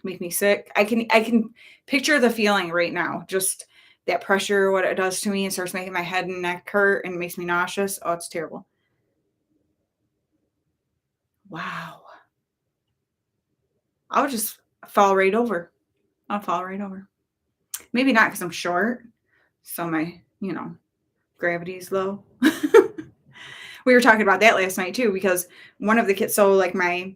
A: Make me sick. I can picture the feeling right now. Just that pressure, what it does to me, it starts making my head and neck hurt and makes me nauseous. Oh, it's terrible. Wow. I'll just fall right over. I'll fall right over. Maybe not because I'm short. So my, gravity is low. We were talking about that last night too, because one of the kids, so like my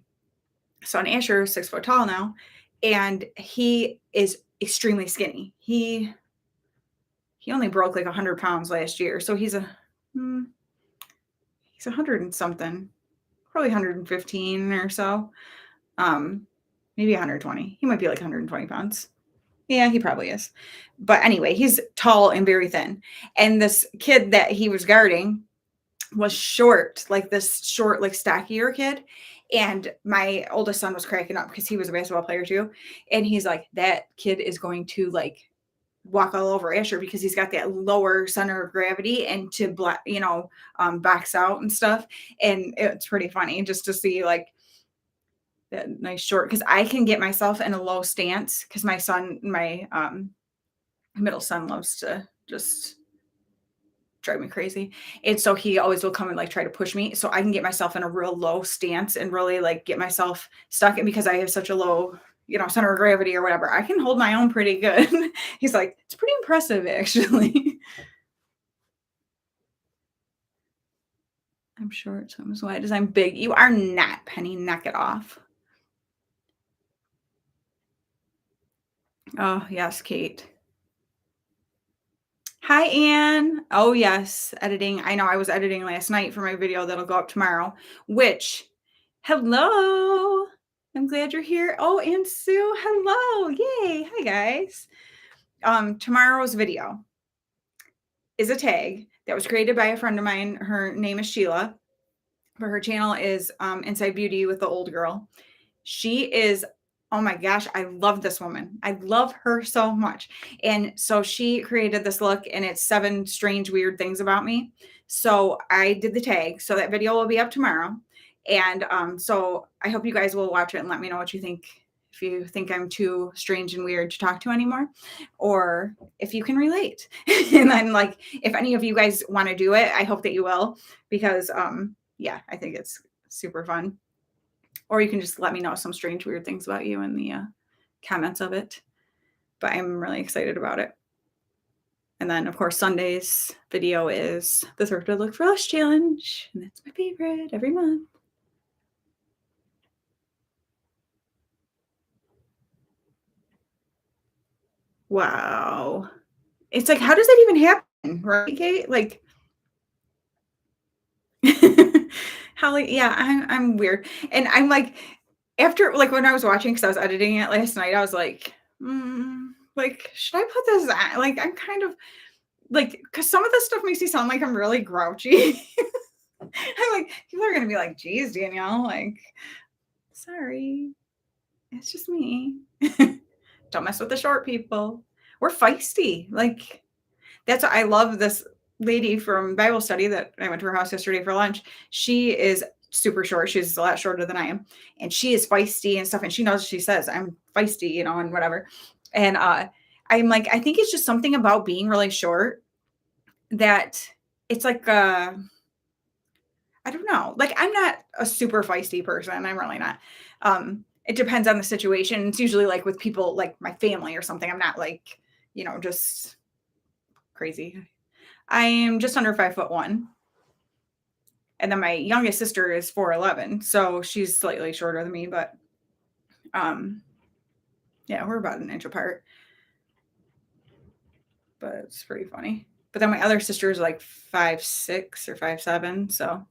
A: son Asher is 6 foot tall now, and he is extremely skinny. He only broke like 100 pounds last year. So he's 100 and something, probably 115 or so. Maybe 120. He might be like 120 pounds. Yeah, he probably is. But anyway, he's tall and very thin. And this kid that he was guarding was short, like this short, like stockier kid. And my oldest son was cracking up because he was a basketball player too. And he's like, that kid is going to like walk all over Asher because he's got that lower center of gravity and to box out and stuff. And it's pretty funny just to see like that nice short, because I can get myself in a low stance because my middle son loves to just drive me crazy. And so he always will come and like try to push me. So I can get myself in a real low stance and really like get myself stuck. And because I have such a low, center of gravity or whatever, I can hold my own pretty good. He's like, it's pretty impressive, actually. I'm short, so I'm as wide as I'm big. You are not, Penny. Knock it off. Oh, yes, Kate. Hi, Anne. Oh, yes, editing. I know I was editing last night for my video that'll go up tomorrow, which, hello. I'm glad you're here. Oh, and Sue, hello. Yay. Hi, guys. Tomorrow's video is a tag that was created by a friend of mine. Her name is Sheila, but her channel is Inside Beauty with the Old Girl. She is, oh my gosh, I love this woman. I love her so much. And so she created this look, and it's 7 strange, weird things about me. So I did the tag. So that video will be up tomorrow. And so I hope you guys will watch it and let me know what you think. If you think I'm too strange and weird to talk to anymore, or if you can relate. And then like, if any of you guys want to do it, I hope that you will, because yeah, I think it's super fun. Or you can just let me know some strange, weird things about you in the comments of it. But I'm really excited about it. And then, of course, Sunday's video is the Thrifted Look for Less challenge. And that's my favorite every month. Wow. It's like, how does that even happen? Right, Kate? Like, Holly, yeah, I'm weird. And I'm like, after, like, when I was watching, because I was editing it last night, I was like, like, should I put this on? Like, I'm kind of like, because some of this stuff makes me sound like I'm really grouchy. I'm like, people are gonna be like, geez, Danielle, like, sorry. It's just me. Don't mess with the short people. We're feisty. Like, that's I love this lady from Bible study that I went to her house yesterday for lunch. She is super short. She's a lot shorter than I am. And she is feisty and stuff. And she knows she says, I'm feisty, and whatever. And I'm like, I think it's just something about being really short that it's like I don't know. Like, I'm not a super feisty person. I'm really not. It depends on the situation. It's usually like with people like my family or something. I'm not like, just crazy. I am just under 5'1". And then my youngest sister is 4'11". So she's slightly shorter than me, but um yeah, we're about an inch apart. But it's pretty funny. But then my other sister is like 5'6" or 5'7", so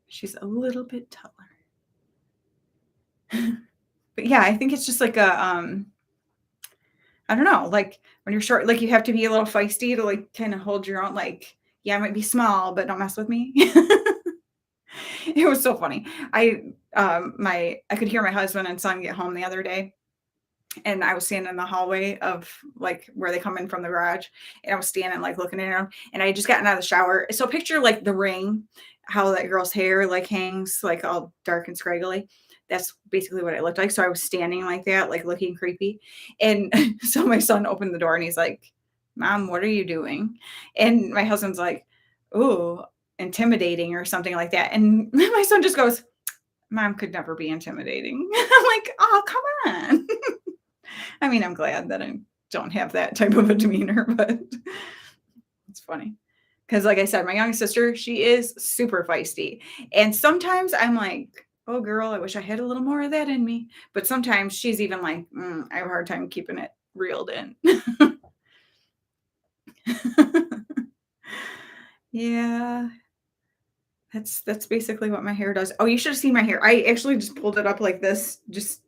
A: she's a little bit taller. But yeah, I think it's just like I don't know, like when you're short, like you have to be a little feisty to like kind of hold your own, like, yeah, I might be small, but don't mess with me. It was so funny. I could hear my husband and son get home the other day, and I was standing in the hallway of like where they come in from the garage, and I was standing like looking at them, and I had just gotten out of the shower. So picture like the ring, how that girl's hair like hangs like all dark and scraggly. That's basically what it looked like. So I was standing like that, like looking creepy. And so my son opened the door and he's like, Mom, what are you doing? And my husband's like, ooh, intimidating or something like that. And my son just goes, Mom could never be intimidating. I'm like, oh, come on. I mean, I'm glad that I don't have that type of a demeanor, but it's funny. Because, like I said, my youngest sister, she is super feisty. And sometimes I'm like, oh, girl, I wish I had a little more of that in me. But sometimes she's even like, I have a hard time keeping it reeled in. Yeah. That's basically what my hair does. Oh, you should have seen my hair. I actually just pulled it up like this just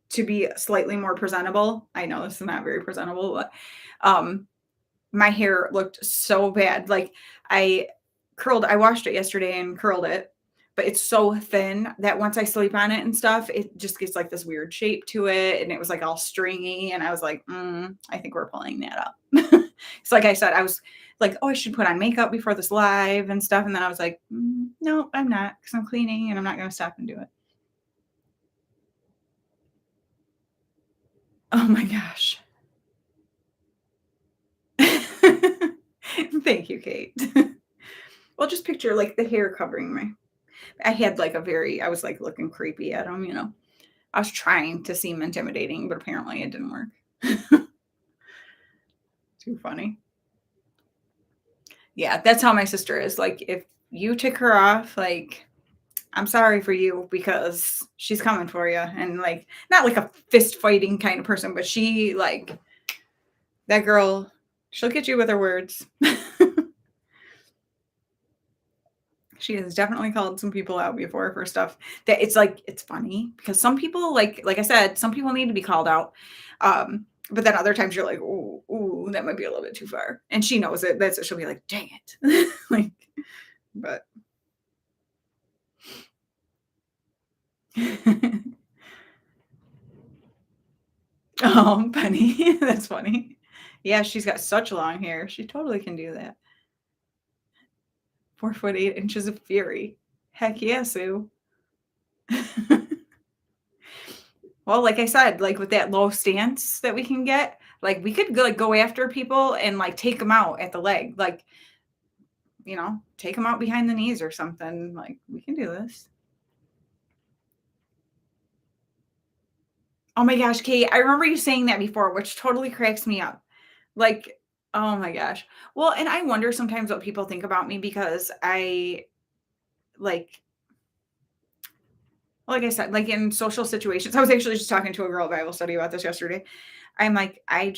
A: to be slightly more presentable. I know this is not very presentable, but um my hair looked so bad. Like I washed it yesterday and curled it, but it's so thin that once I sleep on it and stuff, it just gets like this weird shape to it. And it was like all stringy. And I was like, I think we're pulling that up. So like I said, I was like, oh, I should put on makeup before this live and stuff. And then I was like, no, I'm not, because I'm cleaning and I'm not going to stop and do it. Oh my gosh. Thank you, Kate. Well, just picture like the hair covering me. I was like looking creepy at him. I was trying to seem intimidating, but apparently it didn't work. Too funny. Yeah, that's how my sister is. Like, if you tick her off, like, I'm sorry for you because she's coming for you. And like, not like a fist fighting kind of person, but she like that girl, she'll get you with her words. She has definitely called some people out before for stuff that it's like it's funny because some people like I said, some people need to be called out. But then other times you're like, ooh, that might be a little bit too far. And she knows it. That's she'll be like, dang it. Like, but oh, Penny. That's funny. Yeah, she's got such long hair. She totally can do that. 4 foot 8 inches of fury. Heck yeah, Sue. Well, like I said, like with that low stance that we can get, like we could go after people and like take them out at the leg, like take them out behind the knees or something. Like we can do this. Oh my gosh, Kate, I remember you saying that before, which totally cracks me up. Like, oh my gosh. Well, and I wonder sometimes what people think about me because like like I said, like in social situations, I was actually just talking to a girl at Bible study about this yesterday. I'm like, I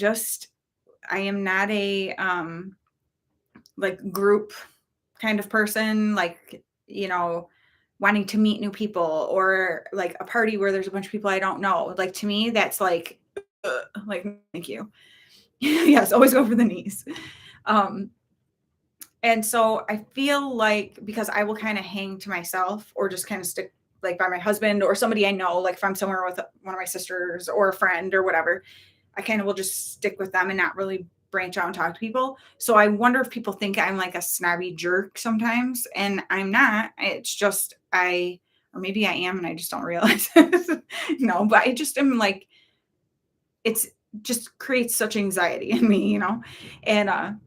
A: am not a like group kind of person, like, wanting to meet new people or like a party where there's a bunch of people I don't know. Like to me, that's like thank you. Yes, always go for the knees. Um, and so I feel like because I will kind of hang to myself or just kind of stick like by my husband or somebody I know, like if I'm somewhere with one of my sisters or a friend or whatever, I kind of will just stick with them and not really branch out and talk to people. So I wonder if people think I'm like a snobby jerk sometimes, and I'm not. It's just or maybe I am, and I just don't realize it. No, but I just am like, it's just creates such anxiety in me, and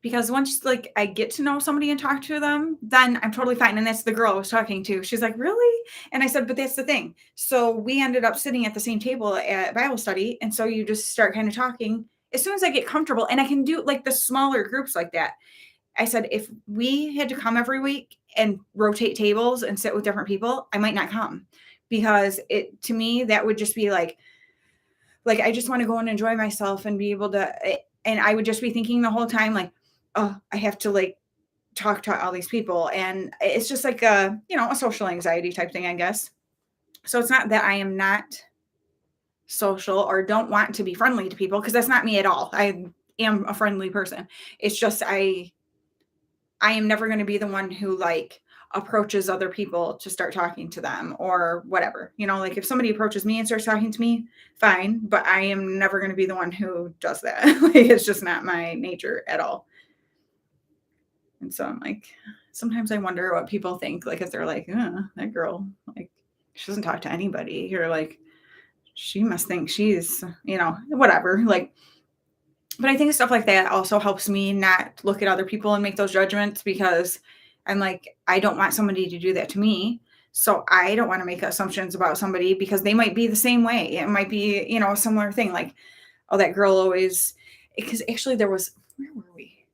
A: because once like I get to know somebody and talk to them, then I'm totally fine. And that's the girl I was talking to. She's like, "Really?" And I said, "But that's the thing." So we ended up sitting at the same table at Bible study. And so you just start kind of talking. As soon as I get comfortable and I can do like the smaller groups like that. I said, if we had to come every week and rotate tables and sit with different people, I might not come because it to me that would just be like I just want to go and enjoy myself and be able to and I would just be thinking the whole time like, oh, I have to like talk to all these people. And it's just like a social anxiety type thing, I guess. So it's not that I am not social or don't want to be friendly to people because that's not me at all. I am a friendly person. It's just I am never going to be the one who like approaches other people to start talking to them or whatever. Like if somebody approaches me and starts talking to me, fine, but I am never going to be the one who does that. Like it's just not my nature at all. And so I'm like, sometimes I wonder what people think, like if they're like, that girl, like she doesn't talk to anybody. You're like, she must think she's, whatever. Like, but I think stuff like that also helps me not look at other people and make those judgments because I'm like, I don't want somebody to do that to me. So I don't want to make assumptions about somebody because they might be the same way. It might be, a similar thing. Like, oh, that girl always, because actually where were we?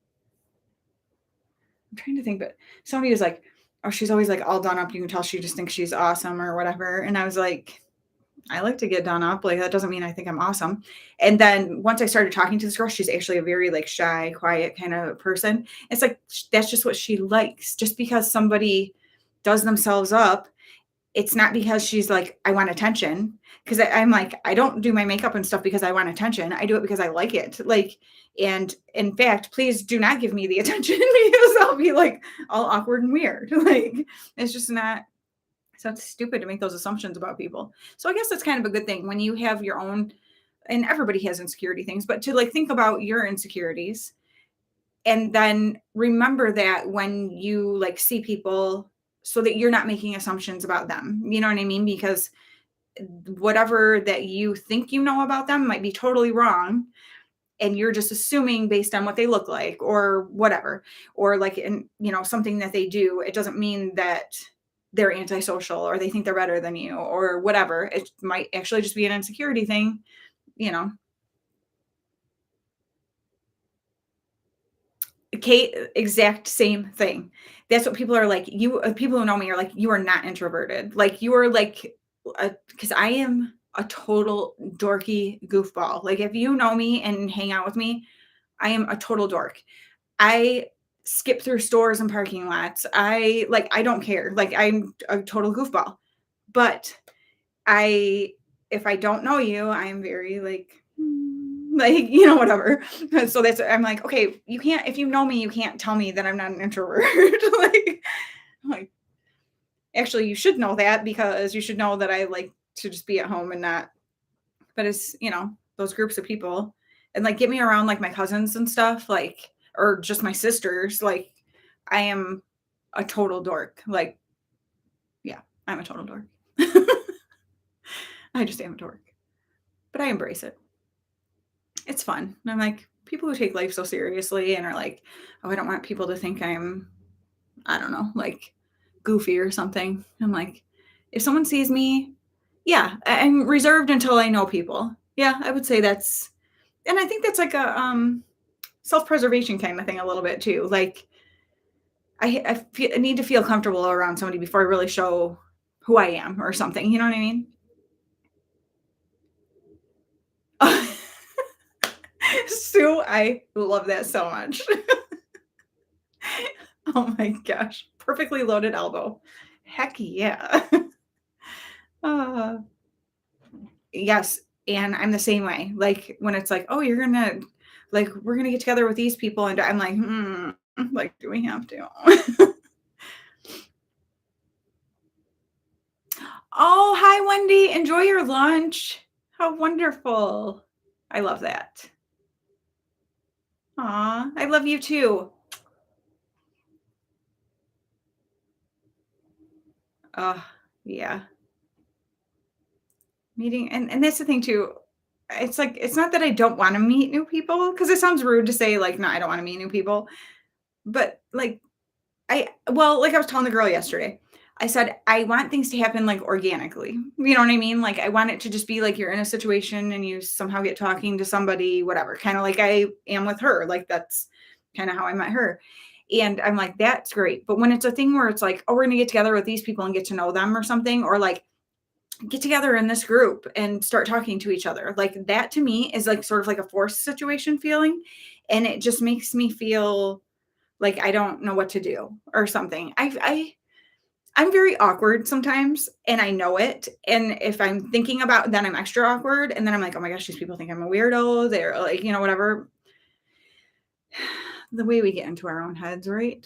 A: I'm trying to think, but somebody was like, oh, she's always like all done up. You can tell she just thinks she's awesome or whatever. And I was like, I like to get done up. Like, that doesn't mean I think I'm awesome. And then once I started talking to this girl, she's actually a very like shy, quiet kind of person. It's like, that's just what she likes. Just because somebody does themselves up, it's not because she's like, I want attention. Cause I'm like, I don't do my makeup and stuff because I want attention. I do it because I like it. Like, and in fact, please do not give me the attention because I'll be like all awkward and weird. Like, it's just not, so it's stupid to make those assumptions about people. So I guess that's kind of a good thing when you have your own, and everybody has insecurity things, but to like think about your insecurities and then remember that when you like see people so that you're not making assumptions about them. You know what I mean? Because whatever that you think you know about them might be totally wrong. And you're just assuming based on what they look like or whatever, or like in, something that they do. It doesn't mean that they're antisocial or they think they're better than you or whatever. It might actually just be an insecurity thing, you know. Kate, exact same thing. That's what people are like. People who know me are like, you are not introverted. Like you are like, because I am a total dorky goofball. Like if you know me and hang out with me, I am a total dork. I skip through stores and parking lots. I don't care. Like I'm a total goofball. But if I don't know you, I'm very like, like, whatever. So I'm like, okay, you can't, if you know me, you can't tell me that I'm not an introvert. like, actually, you should know that because you should know that I like to just be at home and not, but it's, those groups of people and like get me around like my cousins and stuff, like, or just my sisters. Like, I am a total dork. Like, yeah, I'm a total dork. I just am a dork, but I embrace it. It's fun. And I'm like, people who take life so seriously and are like, oh, I don't want people to think I'm, I don't know, like goofy or something. I'm like, if someone sees me, yeah, I'm reserved until I know people. Yeah, I would say that's, and I think that's like a self-preservation kind of thing a little bit too. Like I need to feel comfortable around somebody before I really show who I am or something. You know what I mean? Sue, I love that so much. Oh my gosh. Perfectly loaded elbow. Heck yeah. uh, yes. And I'm the same way. Like when it's like, oh, we're gonna get together with these people. And I'm like, like, do we have to? Oh, hi, Wendy. Enjoy your lunch. How wonderful. I love that. Aw, I love you too. Oh, yeah. Meeting and that's the thing too. It's like it's not that I don't wanna meet new people because it sounds rude to say, like, "No, I don't wanna meet new people." But, like, like I was telling the girl yesterday, I said, "I want things to happen, like, organically." You know what I mean? Like, I want it to just be like you're in a situation and you somehow get talking to somebody, whatever, kinda like I am with her, like, that's kinda how I met her. And I'm like, "That's great." But when it's a thing where it's like, "Oh, we're gonna get together with these people and get to know them," or something, or like, "Get together in this group and start talking to each other." Like, that to me is, like, sort of like a forced situation feeling, and it just makes me feel like I don't know what to do or something. I'm very awkward sometimes, and I know it, and if I'm thinking about then I'm extra awkward, and then I'm like, "Oh my gosh, these people think I'm a weirdo." They're like, whatever. The way we get into our own heads, right?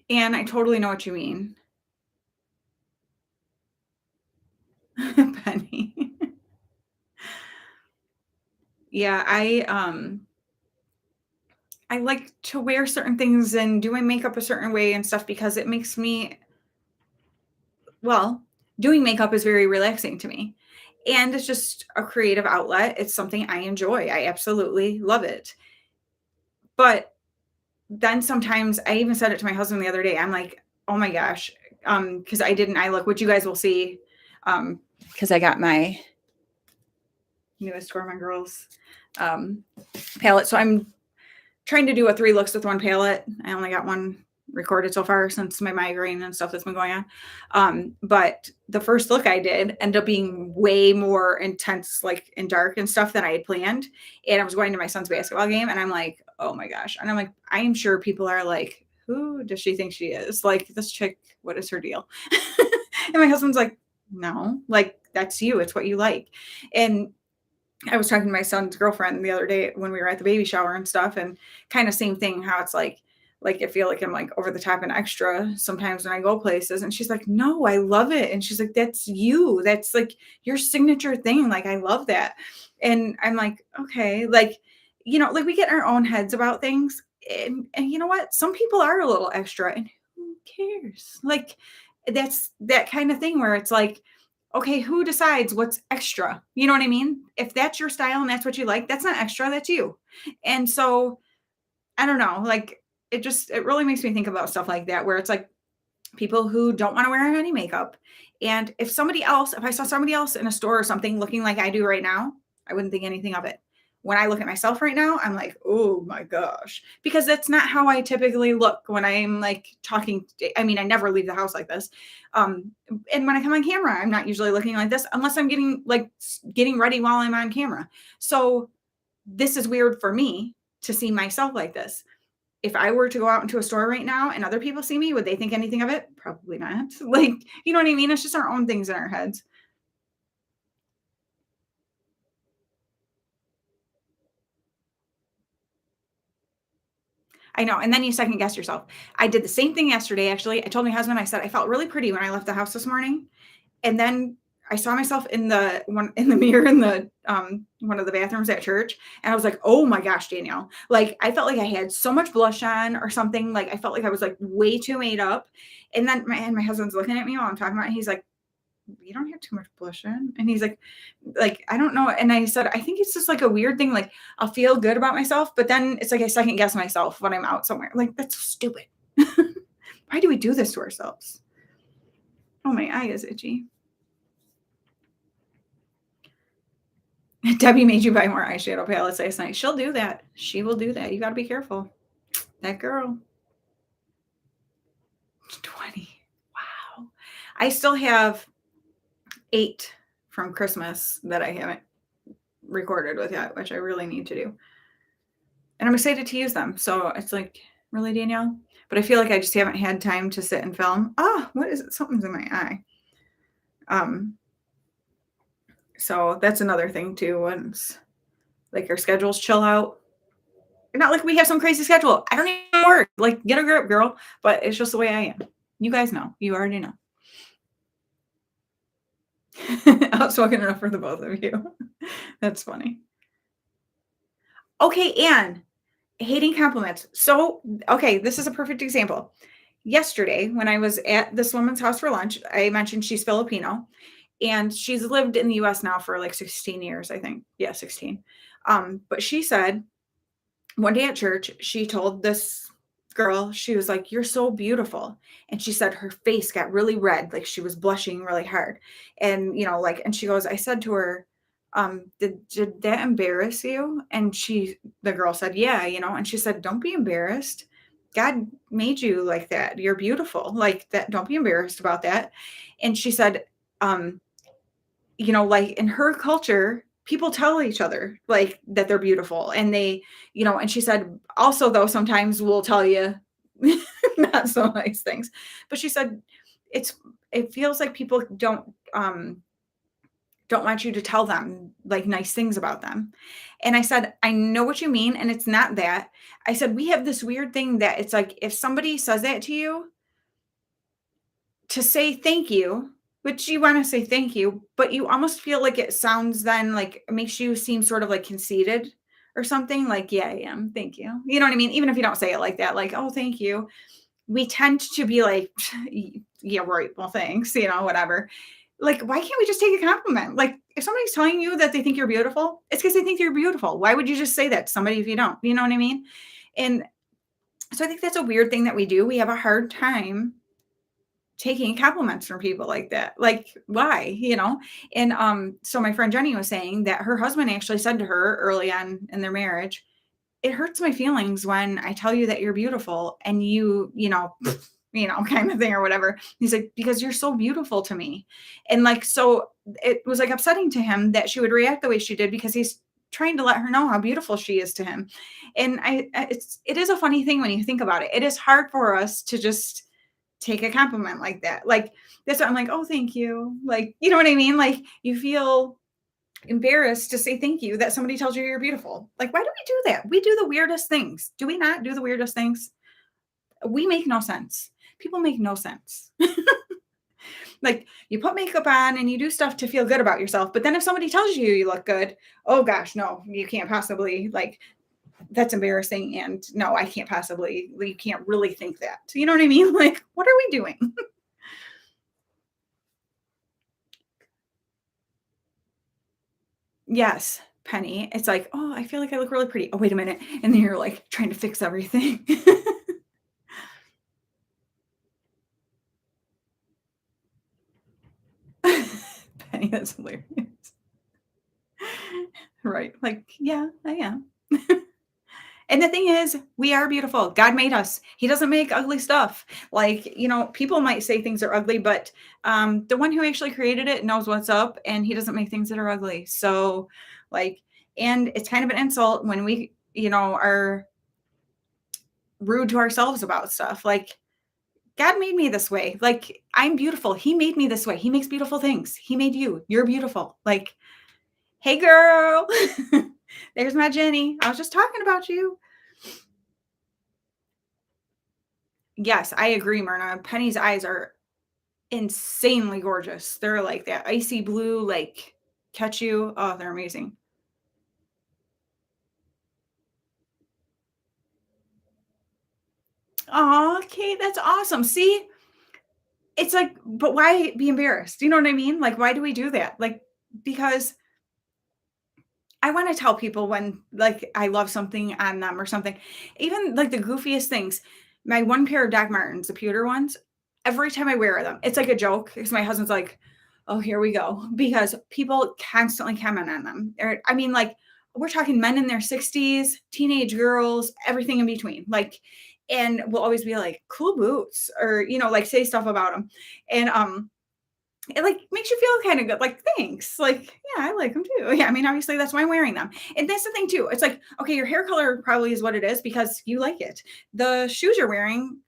A: And I totally know what you mean. Penny. Yeah, I like to wear certain things and do my makeup a certain way and stuff because it makes me well, doing makeup is very relaxing to me. And it's just a creative outlet. It's something I enjoy. I absolutely love it. But then sometimes I even said it to my husband the other day. I'm like, "Oh my gosh," because I look, which you guys will see, because I got my newest Gorman Girls um, palette. So I'm trying to do a 3 looks with 1 palette. I only got 1 recorded so far since my migraine and stuff that's been going on. But the first look I did ended up being way more intense, like, and dark and stuff than I had planned, and I was going to my son's basketball game, and I'm like, "Oh my gosh," and I'm like, I am sure people are like, "Who does she think she is? Like, this chick, what is her deal?" And my husband's like, "No, like, that's you, it's what you like." And I was talking to my son's girlfriend the other day when we were at the baby shower and stuff, and kind of same thing, how it's like I feel like I'm like over the top and extra sometimes when I go places. And she's like, "No, I love it." And she's like, "That's you. That's like your signature thing. Like I love that." And I'm like, okay, like, like we get in our own heads about things. And you know what? Some people are a little extra, and who cares? Like that's that kind of thing where it's like, okay, who decides what's extra? You know what I mean? If that's your style and that's what you like, that's not extra, that's you. And so, I don't know, like it really makes me think about stuff like that where it's like people who don't want to wear any makeup. And if I saw somebody else in a store or something looking like I do right now, I wouldn't think anything of it. When I look at myself right now, I'm like, oh my gosh, because that's not how I typically look when I'm like talking. I mean, I never leave the house like this. And when I come on camera, I'm not usually looking like this unless I'm getting ready while I'm on camera. So this is weird for me to see myself like this. If I were to go out into a store right now and other people see me, would they think anything of it? Probably not. Like, you know what I mean? It's just our own things in our heads. I know. And then you second guess yourself. I did the same thing yesterday, actually. I told my husband, I said, I felt really pretty when I left the house this morning. And then I saw myself in the mirror in the one of the bathrooms at church. And I was like, oh my gosh, Danielle. Like I felt like I had so much blush on or something. Like I felt like I was like way too made up. And then my husband's looking at me while I'm talking about it. He's like, you don't have too much blush in. And he's like, I don't know. And I said, I think it's just like a weird thing. Like I'll feel good about myself, but then it's like I second guess myself when I'm out somewhere. Like that's so stupid. Why do we do this to ourselves? Oh, my eye is itchy. Debbie made you buy more eyeshadow palettes last night. She'll do that. She will do that. You got to be careful. That girl. 20. Wow. I still have 8 from Christmas that I haven't recorded with yet, which I really need to do. And I'm excited to use them. So it's like, really, Danielle? But I feel like I just haven't had time to sit and film. Ah, what is it? Something's in my eye. Um, so that's another thing too. Once like our schedules chill out, Not like we have some crazy schedule. I don't even work. Like, get a grip, girl. But it's just the way I am. You guys know. You already know. Outspoken enough for the both of you. That's funny. Okay, and hating compliments. So, okay, this is a perfect example. Yesterday, when I was at this woman's house for lunch, I mentioned she's Filipino and she's lived in the US now for like 16 years, I think. Yeah, 16. But she said one day at church, she told this girl, she was like, "You're so beautiful." And she said her face got really red, like she was blushing really hard. And, like, and she goes, I said to her, did that embarrass you? And the girl said, yeah, and she said, don't be embarrassed. God made you like that. You're beautiful. Like that. Don't be embarrassed about that. And she said, um, like in her culture, people tell each other like that they're beautiful and and she said also though sometimes we'll tell you not so nice things. But she said it's it feels like people don't want you to tell them like nice things about them. And I said, I know what you mean. And it's not that. I said, we have this weird thing that it's like if somebody says that to you, to say thank you, which you want to say thank you, but you almost feel like it sounds then like it makes you seem sort of like conceited or something like, yeah, I am. Thank you. You know what I mean? Even if you don't say it like that, like, oh, thank you. We tend to be like, yeah, right. Well, thanks, whatever. Like, why can't we just take a compliment? Like, if somebody's telling you that they think you're beautiful, it's because they think you're beautiful. Why would you just say that to somebody if you don't? You know what I mean? And so I think that's a weird thing that we do. We have a hard time taking compliments from people like that. Like, why? And so my friend Jenny was saying that her husband actually said to her early on in their marriage, it hurts my feelings when I tell you that you're beautiful and kind of thing or whatever. He's like, because you're so beautiful to me. And like, so it was like upsetting to him that she would react the way she did because he's trying to let her know how beautiful she is to him. And it is a funny thing when you think about it. It is hard for us to just take a compliment like that. Like, that's what I'm like, oh, thank you. Like, you know what I mean? Like, you feel embarrassed to say thank you that somebody tells you you're beautiful. Like, why do we do that? We do the weirdest things. Do we not do the weirdest things? We make no sense. People make no sense. Like, you put makeup on and you do stuff to feel good about yourself. But then if somebody tells you you look good, oh gosh, no, you can't possibly, like, that's embarrassing. And no, I can't possibly, you can't really think that. You know what I mean? Like, what are we doing? Yes, Penny. It's like, oh, I feel like I look really pretty. Oh, wait a minute. And then you're like trying to fix everything. Penny, that's hilarious. Right. Like, yeah, I am. And the thing is, we are beautiful. God made us. He doesn't make ugly stuff. Like, people might say things are ugly, but the one who actually created it knows what's up and he doesn't make things that are ugly. So, like, and it's kind of an insult when we, are rude to ourselves about stuff. Like, God made me this way. Like, I'm beautiful. He made me this way. He makes beautiful things. He made you. You're beautiful. Like, hey, girl. There's my Jenny. I was just talking about you. Yes, I agree, Myrna. Penny's eyes are insanely gorgeous. They're like that icy blue, like catch you. Oh, they're amazing. Oh, Kate, that's awesome. See, it's like, but why be embarrassed? You know what I mean? Like, why do we do that? Like, because I wanna tell people when, like, I love something on them or something, even, like, the goofiest things. My one pair of Doc Martens, the pewter ones, every time I wear them, it's like a joke because my husband's like, "Oh, here we go," because people constantly comment on them. I mean, like, we're talking men in their 60s, teenage girls, everything in between, like, and we'll always be like, "Cool boots," or, like, say stuff about them. And, it, like, makes you feel kinda good, like, "Thanks." Like, "Yeah, I like them too." Yeah, I mean, obviously, that's why I'm wearing them. And that's the thing too, it's like, okay, your hair color probably is what it is because you like it. The shoes you're wearing,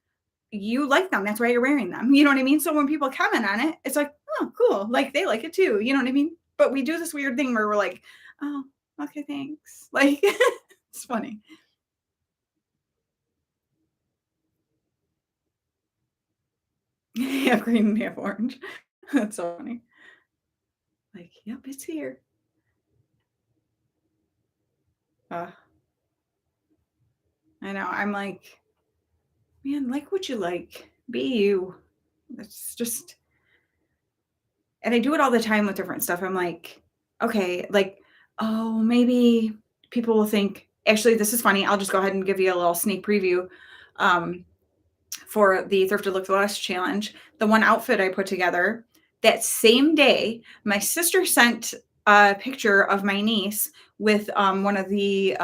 A: you like them, that's why you're wearing them, you know what I mean? So when people comment on it, it's like, "Oh, cool." Like, they like it too, you know what I mean? But we do this weird thing where we're like, "Oh, okay, thanks." Like, it's funny. Half green and half orange. That's so funny. Like, "Yep, it's here." Uh, I know, I'm like, "Man, like what you like. Be you." It's just and I do it all the time with different stuff. I'm like, "Okay," like, "Oh, maybe people will think" actually, this is funny, I'll just go ahead and give you a little sneak preview, um, for the Thrift to Look the Less challenge. The one outfit I put together, that same day, my sister sent a picture of my niece with, one of the,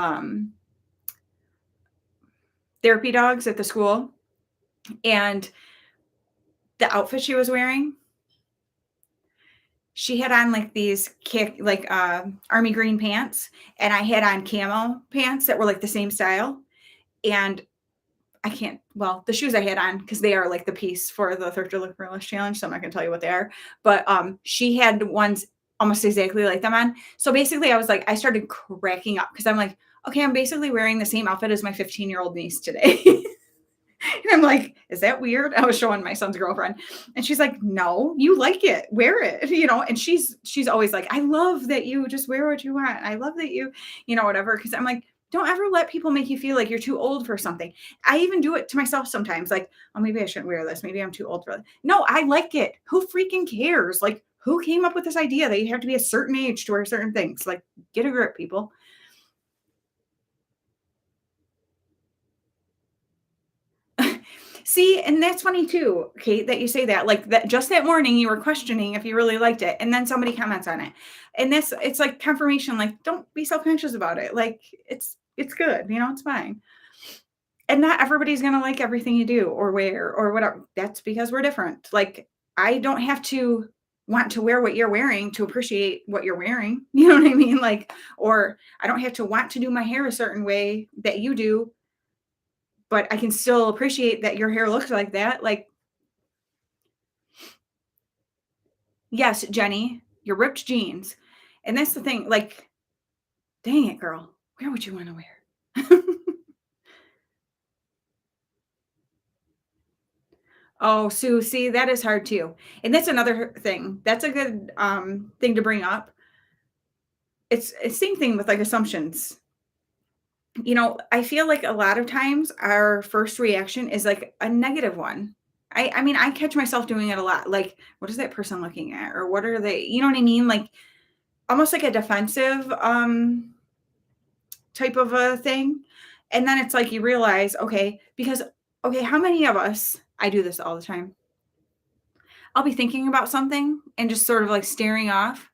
A: therapy dogs at the school, and the outfit she was wearing, she had on, like, these army green pants, and I had on camo pants that were, like, the same style, and I can't well, the shoes I had on because they are, like, the piece for the Thrift to Look for Less challenge, so I'm not gonna tell you what they are, but, she had ones almost exactly like them on. So, basically, I was like I started cracking up because 'cause I'm like, "Okay, I'm basically wearing the same outfit as my 15-year-old niece today." And I'm like, "Is that weird?" I was showing my son's girlfriend, and she's like, "No, you like it. Wear it." And she's always like, "I love that you just wear what you want. I love that you whatever." Because I'm like, don't ever let people make you feel like you're too old for something. I even do it to myself sometimes, like, "Oh, maybe I shouldn't wear this. Maybe I'm too old for it." No, I like it. Who freaking cares? Like, who came up with this idea that you have to be a certain age to wear certain things? Like, get a grip, people. See, and that's funny too, Kate, that you say that. Like that just that morning you were questioning if you really liked it, and then somebody comments on it. And it's like confirmation, like, don't be self-conscious about it. Like it's good, it's fine. And not everybody's gonna like everything you do or wear or whatever. That's because we're different. Like I don't have to want to wear what you're wearing to appreciate what you're wearing. You know what I mean? Like, or I don't have to want to do my hair a certain way that you do, but I can still appreciate that your hair looks like that. Like, yes, Jenny, your ripped jeans. And that's the thing, like, dang it, girl, wear what you wanna wear. Oh, Sue, see, that is hard too. And that's another thing. That's a good, thing to bring up. It's same thing with, like, assumptions. I feel like a lot of times our first reaction is, like, a negative one. I mean, I catch myself doing it a lot, like, "What is that person looking at?" Or, "What are they" you know what I mean? Like, almost like a defensive, type of a thing. And then it's like you realize, okay, because okay, how many of us I do this all the time. I'll be thinking about something and just sort of like staring off.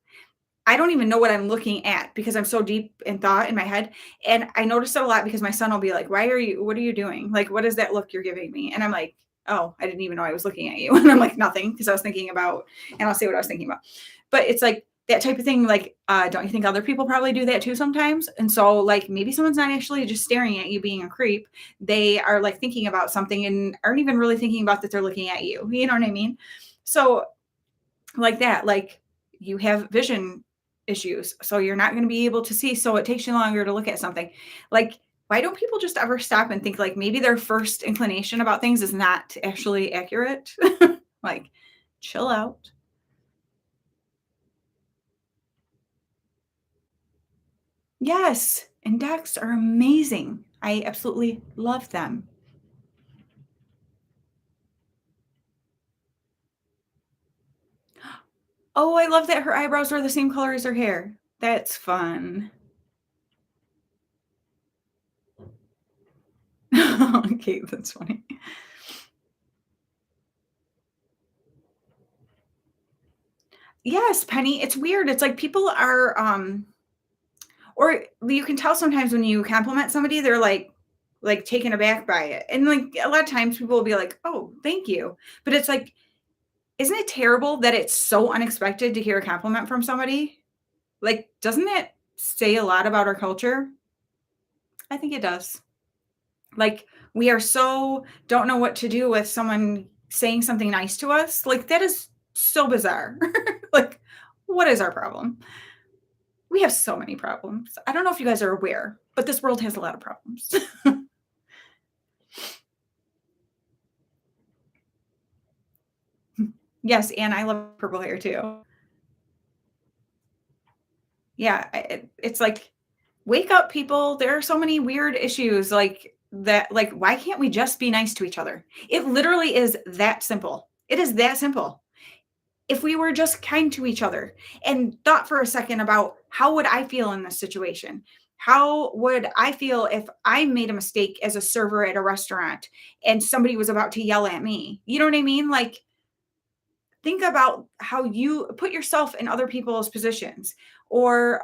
A: I don't even know what I'm looking at because I'm so deep in thought in my head. And I notice it a lot because my son will be like, what are you doing? Like, what is that look you're giving me? And I'm like, oh, I didn't even know I was looking at you. And I'm like, nothing, because I was thinking about, and I'll say what I was thinking about. But it's like that type of thing. Like, don't you think other people probably do that too sometimes? And so, like, maybe someone's not actually just staring at you being a creep. They are like thinking about something and aren't even really thinking about that they're looking at you. You know what I mean? So, like that, like, you have vision issues, so you're not gonna be able to see, so it takes you longer to look at something. Like, why don't people just ever stop and think, like, maybe their first inclination about things is not actually accurate? Like, chill out. Yes, and decks are amazing. I absolutely love them. Oh, I love that her eyebrows are the same color as her hair. That's fun. Okay, that's funny. Yes, Penny, it's weird. It's like people are, or you can tell sometimes when you compliment somebody, they're like taken aback by it. And like a lot of times people will be like, "Oh, thank you." But it's like, isn't it terrible that it's so unexpected to hear a compliment from somebody? Like, doesn't it say a lot about our culture? I think it does. Like, we are so don't know what to do with someone saying something nice to us. Like, that is so bizarre. Like, what is our problem? We have so many problems. I don't know if you guys are aware, but this world has a lot of problems. Yes, and I love purple hair too. Yeah, it's like, wake up, people. There are so many weird issues like that. Like, why can't we just be nice to each other? It literally is that simple. It is that simple. If we were just kind to each other and thought for a second about how would I feel in this situation? How would I feel if I made a mistake as a server at a restaurant and somebody was about to yell at me? You know what I mean? Like, think about how you put yourself in other people's positions, or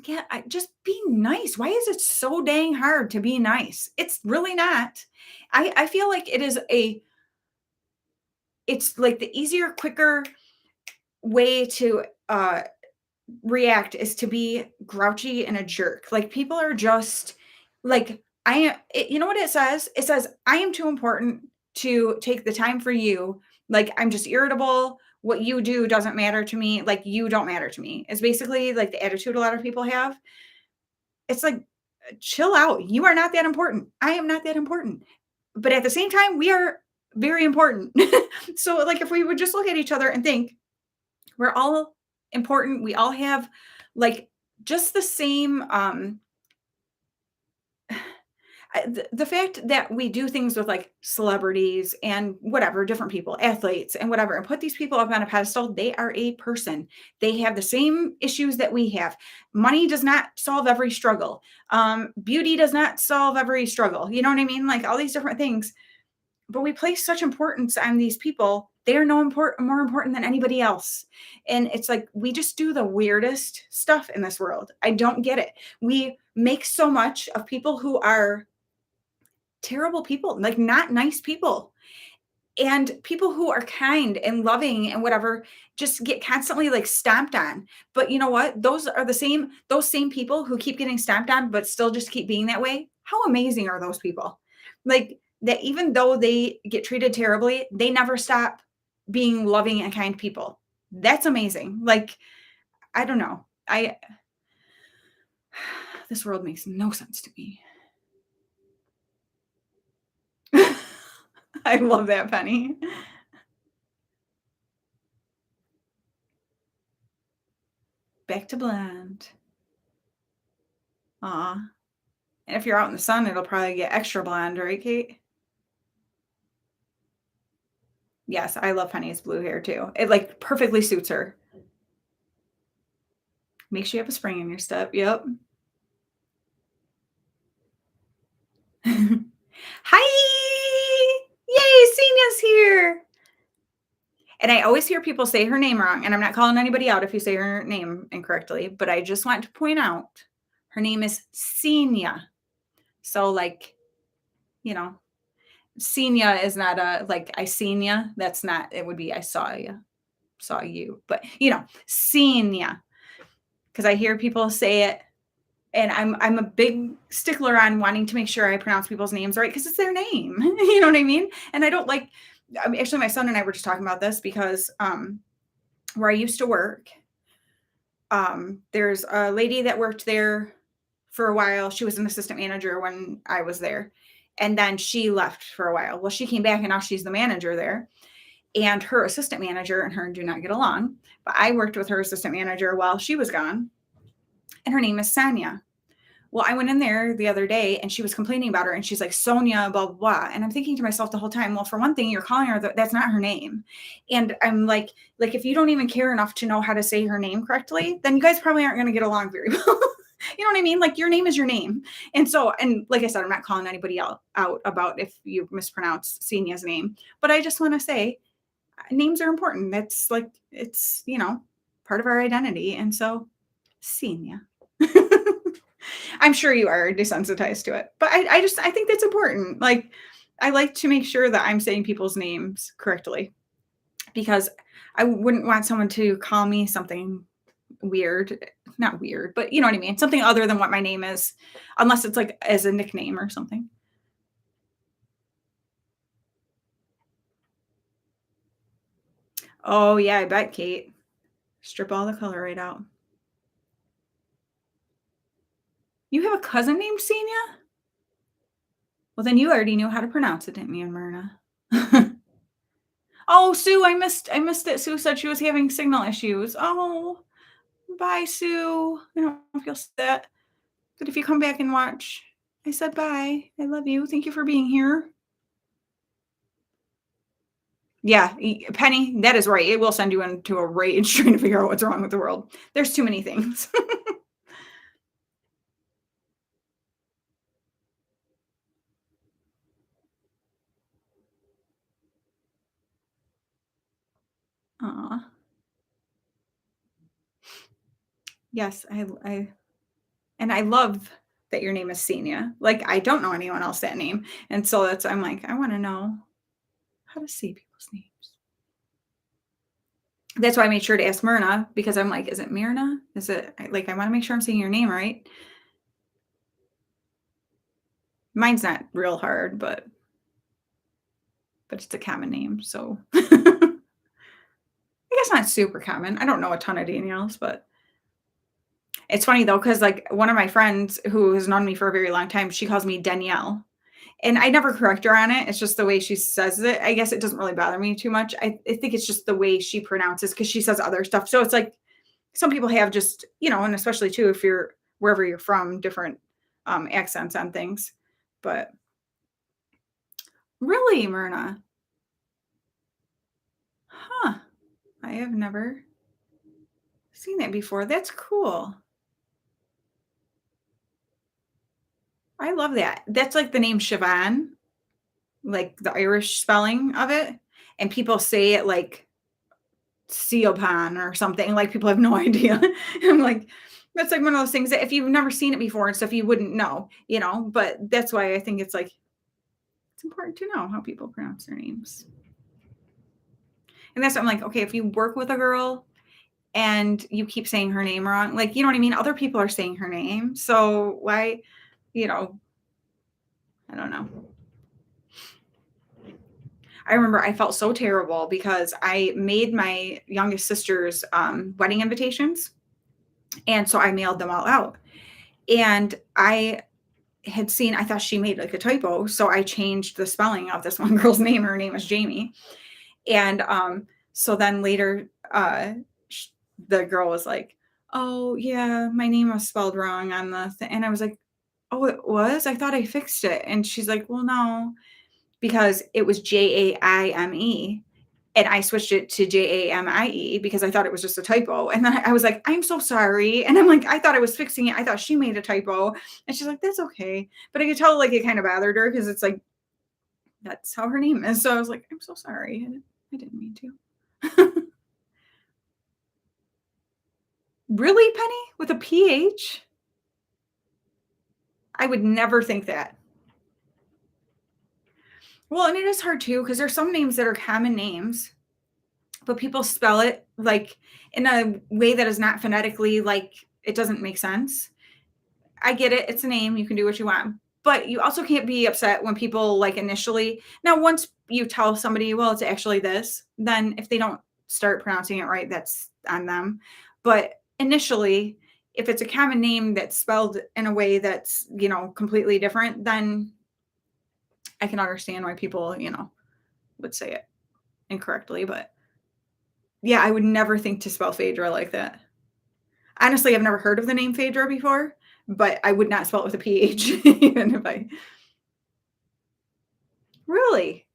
A: yeah, just be nice. Why is it so dang hard to be nice? It's really not. I feel like it's like the easier, quicker way to react is to be grouchy and a jerk. Like, people are just like, I am. You know what it says? It says, I am too important to take the time for you. Like, I'm just irritable. What you do doesn't matter to me. Like, you don't matter to me. It's basically like the attitude a lot of people have. It's like, chill out. You are not that important. I am not that important. But at the same time, we are very important. So, like, if we would just look at each other and think, we're all important. We all have like just the same the fact that we do things with like celebrities and whatever, different people, athletes and whatever, and put these people up on a pedestal. They are a person. They have the same issues that we have. Money does not solve every struggle. Beauty does not solve every struggle. You know what I mean? Like, all these different things, but we place such importance on these people. They are no more important than anybody else. And it's like, we just do the weirdest stuff in this world. I don't get it. We make so much of people who are terrible people, like not nice people. And people who are kind and loving and whatever just get constantly like stomped on. But you know what? Those same people who keep getting stomped on, but still just keep being that way. How amazing are those people? Like, that even though they get treated terribly, they never stop being loving and kind people. That's amazing. Like, I don't know. This world makes no sense to me. I love that, Penny. Back to blonde. Aw. And if you're out in the sun, it'll probably get extra blonde, right, Kate? Yes, I love Penny's blue hair too. It like perfectly suits her. Makes you have a spring in your step. Yep. Hi! Yay, Senia's here. And I always hear people say her name wrong, and I'm not calling anybody out if you say her name incorrectly, but I just want to point out her name is Senia. So, like, you know, Senia is not a like I seen ya. That's not, it would be I saw you. But Senia. Because I hear people say it, and I'm a big stickler on wanting to make sure I pronounce people's names right because it's their name. You know what I mean? And I don't like. Actually, my son and I were just talking about this because where I used to work, there's a lady that worked there for a while. She was an assistant manager when I was there, and then she left for a while. Well, she came back, and now she's the manager there. And her assistant manager and her do not get along. But I worked with her assistant manager while she was gone, and her name is Sanya. Well, I went in there the other day and she was complaining about her, and she's like, Sonia, blah, blah, blah. And I'm thinking to myself the whole time, well, for one thing, you're calling her, that's not her name. And I'm like, if you don't even care enough to know how to say her name correctly, then you guys probably aren't going to get along very well. You know what I mean? Like, your name is your name. And so, and like I said, I'm not calling anybody out about if you mispronounce Senia's name, but I just want to say names are important. That's like, it's, part of our identity. And so, Senia. I'm sure you are desensitized to it, but I think that's important. Like, I like to make sure that I'm saying people's names correctly because I wouldn't want someone to call me something weird, not weird, but you know what I mean? Something other than what my name is, unless it's like as a nickname or something. Oh, yeah, I bet, Kate. Strip all the color right out. You have a cousin named Senia? Well, then you already knew how to pronounce it, didn't you, Myrna? Oh, Sue, I missed it. Sue said she was having signal issues. Oh, bye, Sue. I don't feel sad. But if you come back and watch, I said bye. I love you. Thank you for being here. Yeah, Penny, that is right. It will send you into a rage trying to figure out what's wrong with the world. There's too many things. Aw. Yes, and I love that your name is Senia. Like, I don't know anyone else that name, and so that's I'm like, I wanna know how to say people's names. That's why I made sure to ask Myrna because I'm like, "Is it Myrna? Is it" I wanna make sure I'm saying your name right. Mine's not real hard, but it's a common name, so I guess not super common. I don't know a ton of Danielles, but it's funny though, because like, one of my friends who has known me for a very long time, she calls me Danielle. And I never correct her on it. It's just the way she says it. I guess it doesn't really bother me too much. I think it's just the way she pronounces because she says other stuff. So it's like some people have just, and especially too if you're wherever you're from, different accents on things. But really, Myrna, huh? I have never seen that before. That's cool. I love that. That's like the name Siobhan, like the Irish spelling of it. And people say it like Siobhan or something, like, people have no idea. I'm like, that's like one of those things that if you've never seen it before and stuff, you wouldn't know, but that's why I think it's like, it's important to know how people pronounce their names. And that's what I'm like, okay, if you work with a girl and you keep saying her name wrong, like, you know what I mean? Other people are saying her name. So why, you know, I don't know. I remember I felt so terrible because I made my youngest sister's wedding invitations. And so I mailed them all out. And I thought she made like a typo. So I changed the spelling of this one girl's name. Her name is Jamie. And so then later, the girl was like, "Oh, yeah, my name was spelled wrong on the thing." And I was like, "Oh, it was? I thought I fixed it." And she's like, "Well, no, because it was Jaime. And I switched it to Jamie because I thought it was just a typo. And then I was like, "I'm so sorry." And I'm like, "I thought I was fixing it. I thought she made a typo." And she's like, "That's okay." But I could tell like it kind of bothered her because it's like, that's how her name is. So I was like, "I'm so sorry. I didn't mean to." Really, Penny? With a PH? I would never think that. Well, and it is hard too because there's some names that are common names, but people spell it like in a way that is not phonetically like it doesn't make sense. I get it. It's a name. You can do what you want. But you also can't be upset when people like initially. Now, once you tell somebody, well, it's actually this, then if they don't start pronouncing it right, that's on them. But initially, if it's a common name that's spelled in a way that's, completely different, then I can understand why people, would say it incorrectly. But yeah, I would never think to spell Phaedra like that. Honestly, I've never heard of the name Phaedra before, but I would not spell it with a PH even if I really?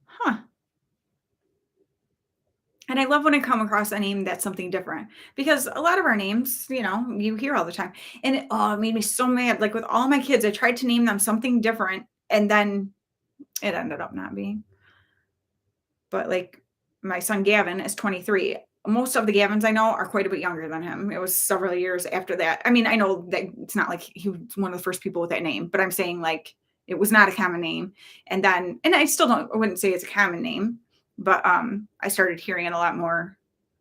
A: Huh. And I love when I come across a name that's something different because a lot of our names, you hear all the time. And it made me so mad. Like with all my kids, I tried to name them something different and then it ended up not being. But like my son Gavin is 23. Most of the Gavins I know are quite a bit younger than him. It was several years after that. I mean, I know that it's not like he was one of the first people with that name, but I'm saying like it was not a common name. And I still I wouldn't say it's a common name, but I started hearing it a lot more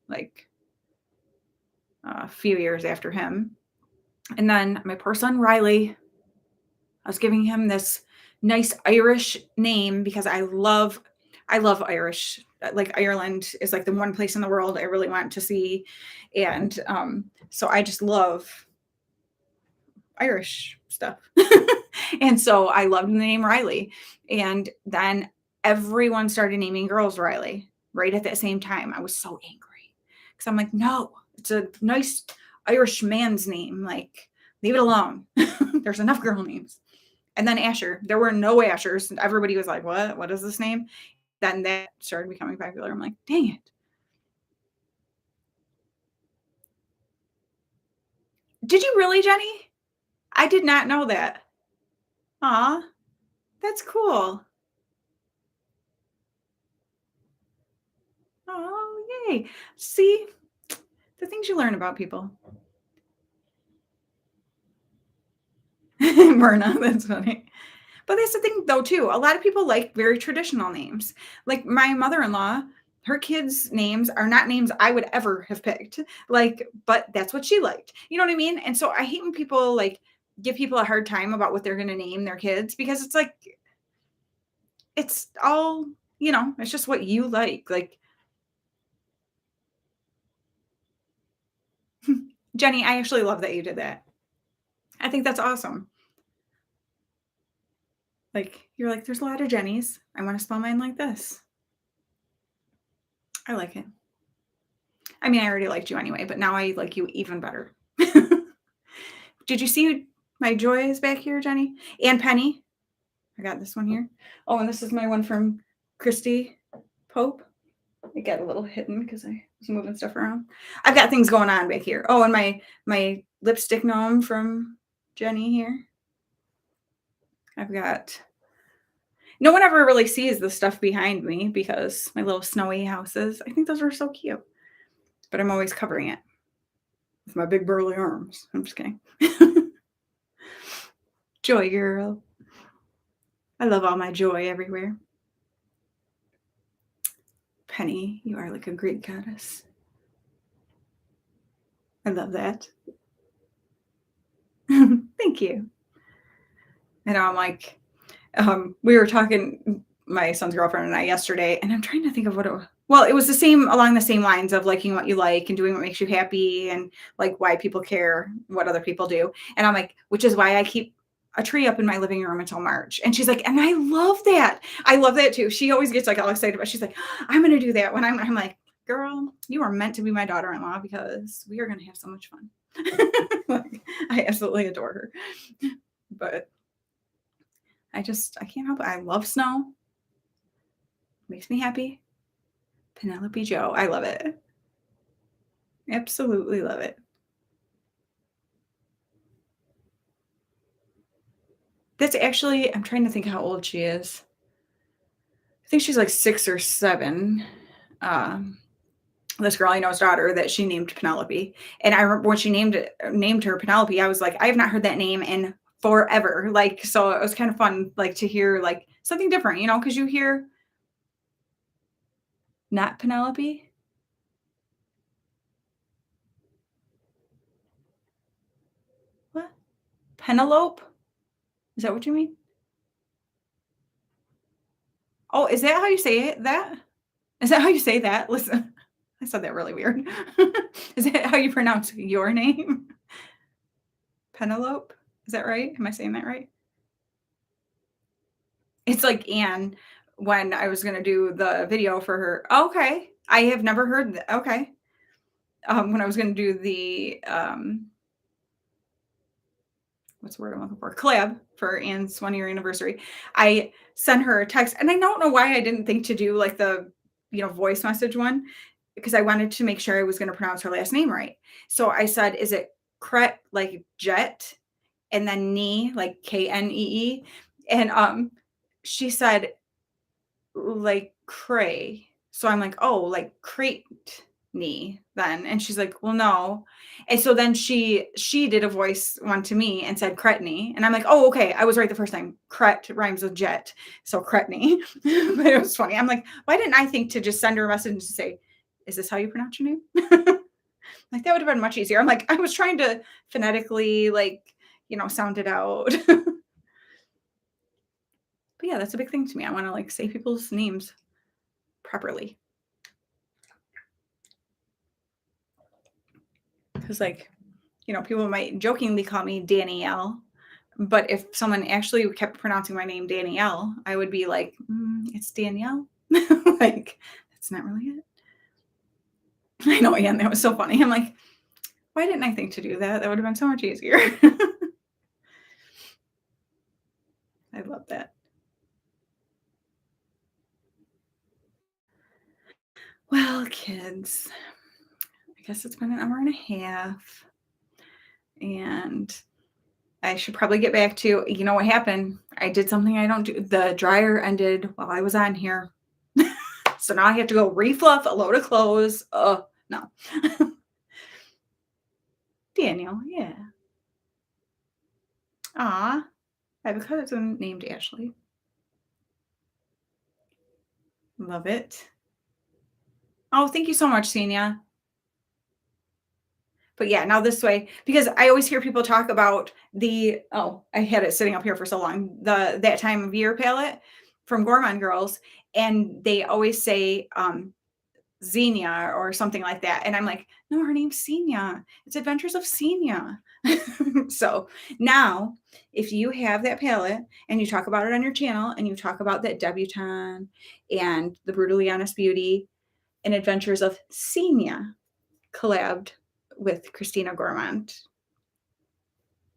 A: like a few years after him. And then my poor son Riley, I was giving him this nice Irish name because I love Irish. Like Ireland is like the one place in the world I really want to see. And so I just love Irish stuff. And so I loved the name Riley. And then everyone started naming girls Riley right at that same time. I was so angry because I'm like, no, it's a nice Irish man's name. Like, leave it alone. There's enough girl names. And then Asher. There were no Ashers. Everybody was like, what? What is this name? Then that started becoming popular. I'm like, dang it. Did you really, Jenny? I did not know that. Aw, that's cool. Oh, yay. See, the things you learn about people. Myrna, that's funny. But that's the thing, though, too. A lot of people like very traditional names. Like my mother-in-law, her kids' names are not names I would ever have picked. Like, but that's what she liked. You know what I mean? And so I hate when people like give people a hard time about what they're going to name their kids because it's like it's all, it's just what you like. Like Jenny, I actually love that you did that. I think that's awesome. Like you're like, there's a lot of Jennies. I want to spell mine like this. I like it. I mean, I already liked you anyway, but now I like you even better. Did you see my joy is back here, Jenny? And Penny. I got this one here. Oh, and this is my one from Christy Pope. It got a little hidden because I was moving stuff around. I've got things going on back here. Oh, and my lipstick gnome from Jenny here. I've got no one ever really sees the stuff behind me because my little snowy houses. I think those are so cute. But I'm always covering it with my big burly arms. I'm just kidding. Joy girl. I love all my joy everywhere. Penny, you are like a Greek goddess. I love that. Thank you. And I'm like, we were talking, my son's girlfriend and I yesterday, and I'm trying to think of what it was. Well, it was along the same lines of liking what you like and doing what makes you happy and like why people care what other people do. And I'm like, which is why I keep a tree up in my living room until March. And she's like, and I love that. I love that too. She always gets like all excited about, she's like, I'm going to do that when I'm like, girl, you are meant to be my daughter-in-law because we are going to have so much fun. Like, I absolutely adore her. But I can't help it. I love snow. Makes me happy. Penelope Joe. I love it. Absolutely love it. That's actually, I'm trying to think how old she is. I think she's like 6 or 7. This girl I know's daughter that she named Penelope. And I remember when she named her Penelope, I was like, I have not heard that name in forever. Like, so it was kind of fun, like to hear like something different, because you hear not Penelope. What? Penelope? Is that what you mean? Oh, is that how you say it? Is that how you say that? Listen, I said that really weird. Is that how you pronounce your name? Penelope? Is that right? Am I saying that right? It's like Anne when I was gonna do the video for her. Okay. I have never heard that. Okay. When I was gonna do the what's the word I'm looking for? Collab for Anne's 1-year anniversary. I sent her a text and I don't know why I didn't think to do like the, voice message one because I wanted to make sure I was going to pronounce her last name right. So I said, is it Kret like jet and then knee like Knee? And she said like cray. So I'm like, oh, like crate knee then. And she's like, well, no. And so then she did a voice one to me and said cretiny. And I'm like, oh, okay. I was right the first time. Cret rhymes with jet. So cretiny. But it was funny. I'm like, why didn't I think to just send her a message and say, is this how you pronounce your name? Like that would have been much easier. I'm like, I was trying to phonetically like, sound it out. But yeah, that's a big thing to me. I want to like say people's names properly. Because like, people might jokingly call me Danielle, But if someone actually kept pronouncing my name Danielle, I would be like, it's Danielle. Like, that's not really it. I know, Ian, that was so funny. I'm like, why didn't I think to do that? That would have been so much easier. I love that. Well, kids, I guess it's been an hour and a half, and I should probably get back to, you know what happened? I did something I don't do. The dryer ended while I was on here. So now I have to go refluff a load of clothes. No. Daniel, yeah. Aw, I have a cousin named Ashley. Love it. Oh, thank you so much, Senia. But yeah, now this way, because I always hear people talk about I had it sitting up here for so long, that time of year palette from Gourmand Girls, and they always say Xenia or something like that. And I'm like, no, her name's Xenia. It's Adventures of Xenia. So now, if you have that palette and you talk about it on your channel and you talk about that debutante and the Brutally Honest Beauty and Adventures of Xenia collabed with Christina Gourmand.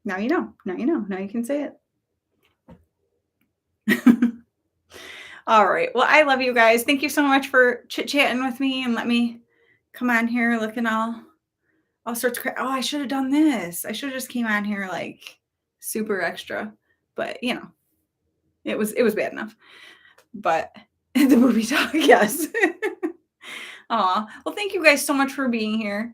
A: Now you know. Now you know. Now you can say it. All right. Well, I love you guys. Thank you so much for chit-chatting with me and let me come on here looking all sorts of crap. Oh, I should have done this. I should have just came on here like super extra. But it was bad enough. But the movie talk, yes. Aw. Well, thank you guys so much for being here.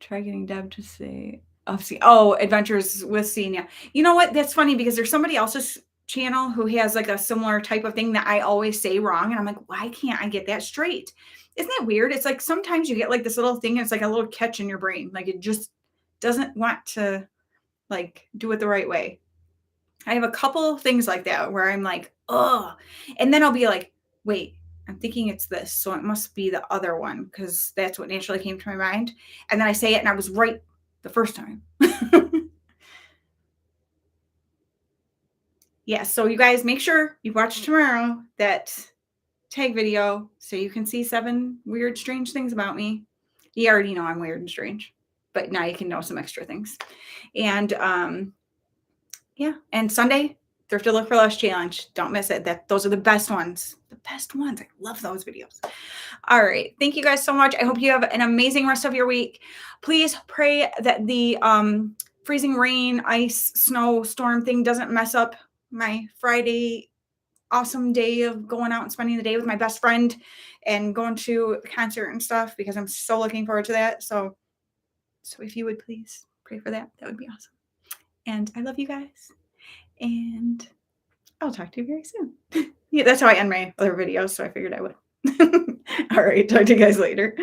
A: Try getting Deb to say, Adventures with Xenia. You know what? That's funny because there's somebody else's channel who has like a similar type of thing that I always say wrong. And I'm like, why can't I get that straight? Isn't that weird? It's like sometimes you get like this little thing and it's like a little catch in your brain. Like it just doesn't want to like do it the right way. I have a couple things like that where I'm like, oh, and then I'll be like, wait, I'm thinking it's this. So it must be the other one because that's what naturally came to my mind. And then I say it and I was right the first time. Yeah. So you guys make sure you watch tomorrow that tag video so you can see 7 weird, strange things about me. You already know I'm weird and strange, but now you can know some extra things. And yeah, and Sunday, Thrift to Look for Less challenge. Don't miss it. Those are the best ones. The best ones. I love those videos. All right. Thank you guys so much. I hope you have an amazing rest of your week. Please pray that the freezing rain, ice, snow, storm thing doesn't mess up my Friday awesome day of going out and spending the day with my best friend and going to a concert and stuff because I'm so looking forward to that. So if you would please pray for that, that would be awesome. And I love you guys. And I'll talk to you very soon. Yeah, that's how I end my other videos, so I figured I would. All right, talk to you guys later.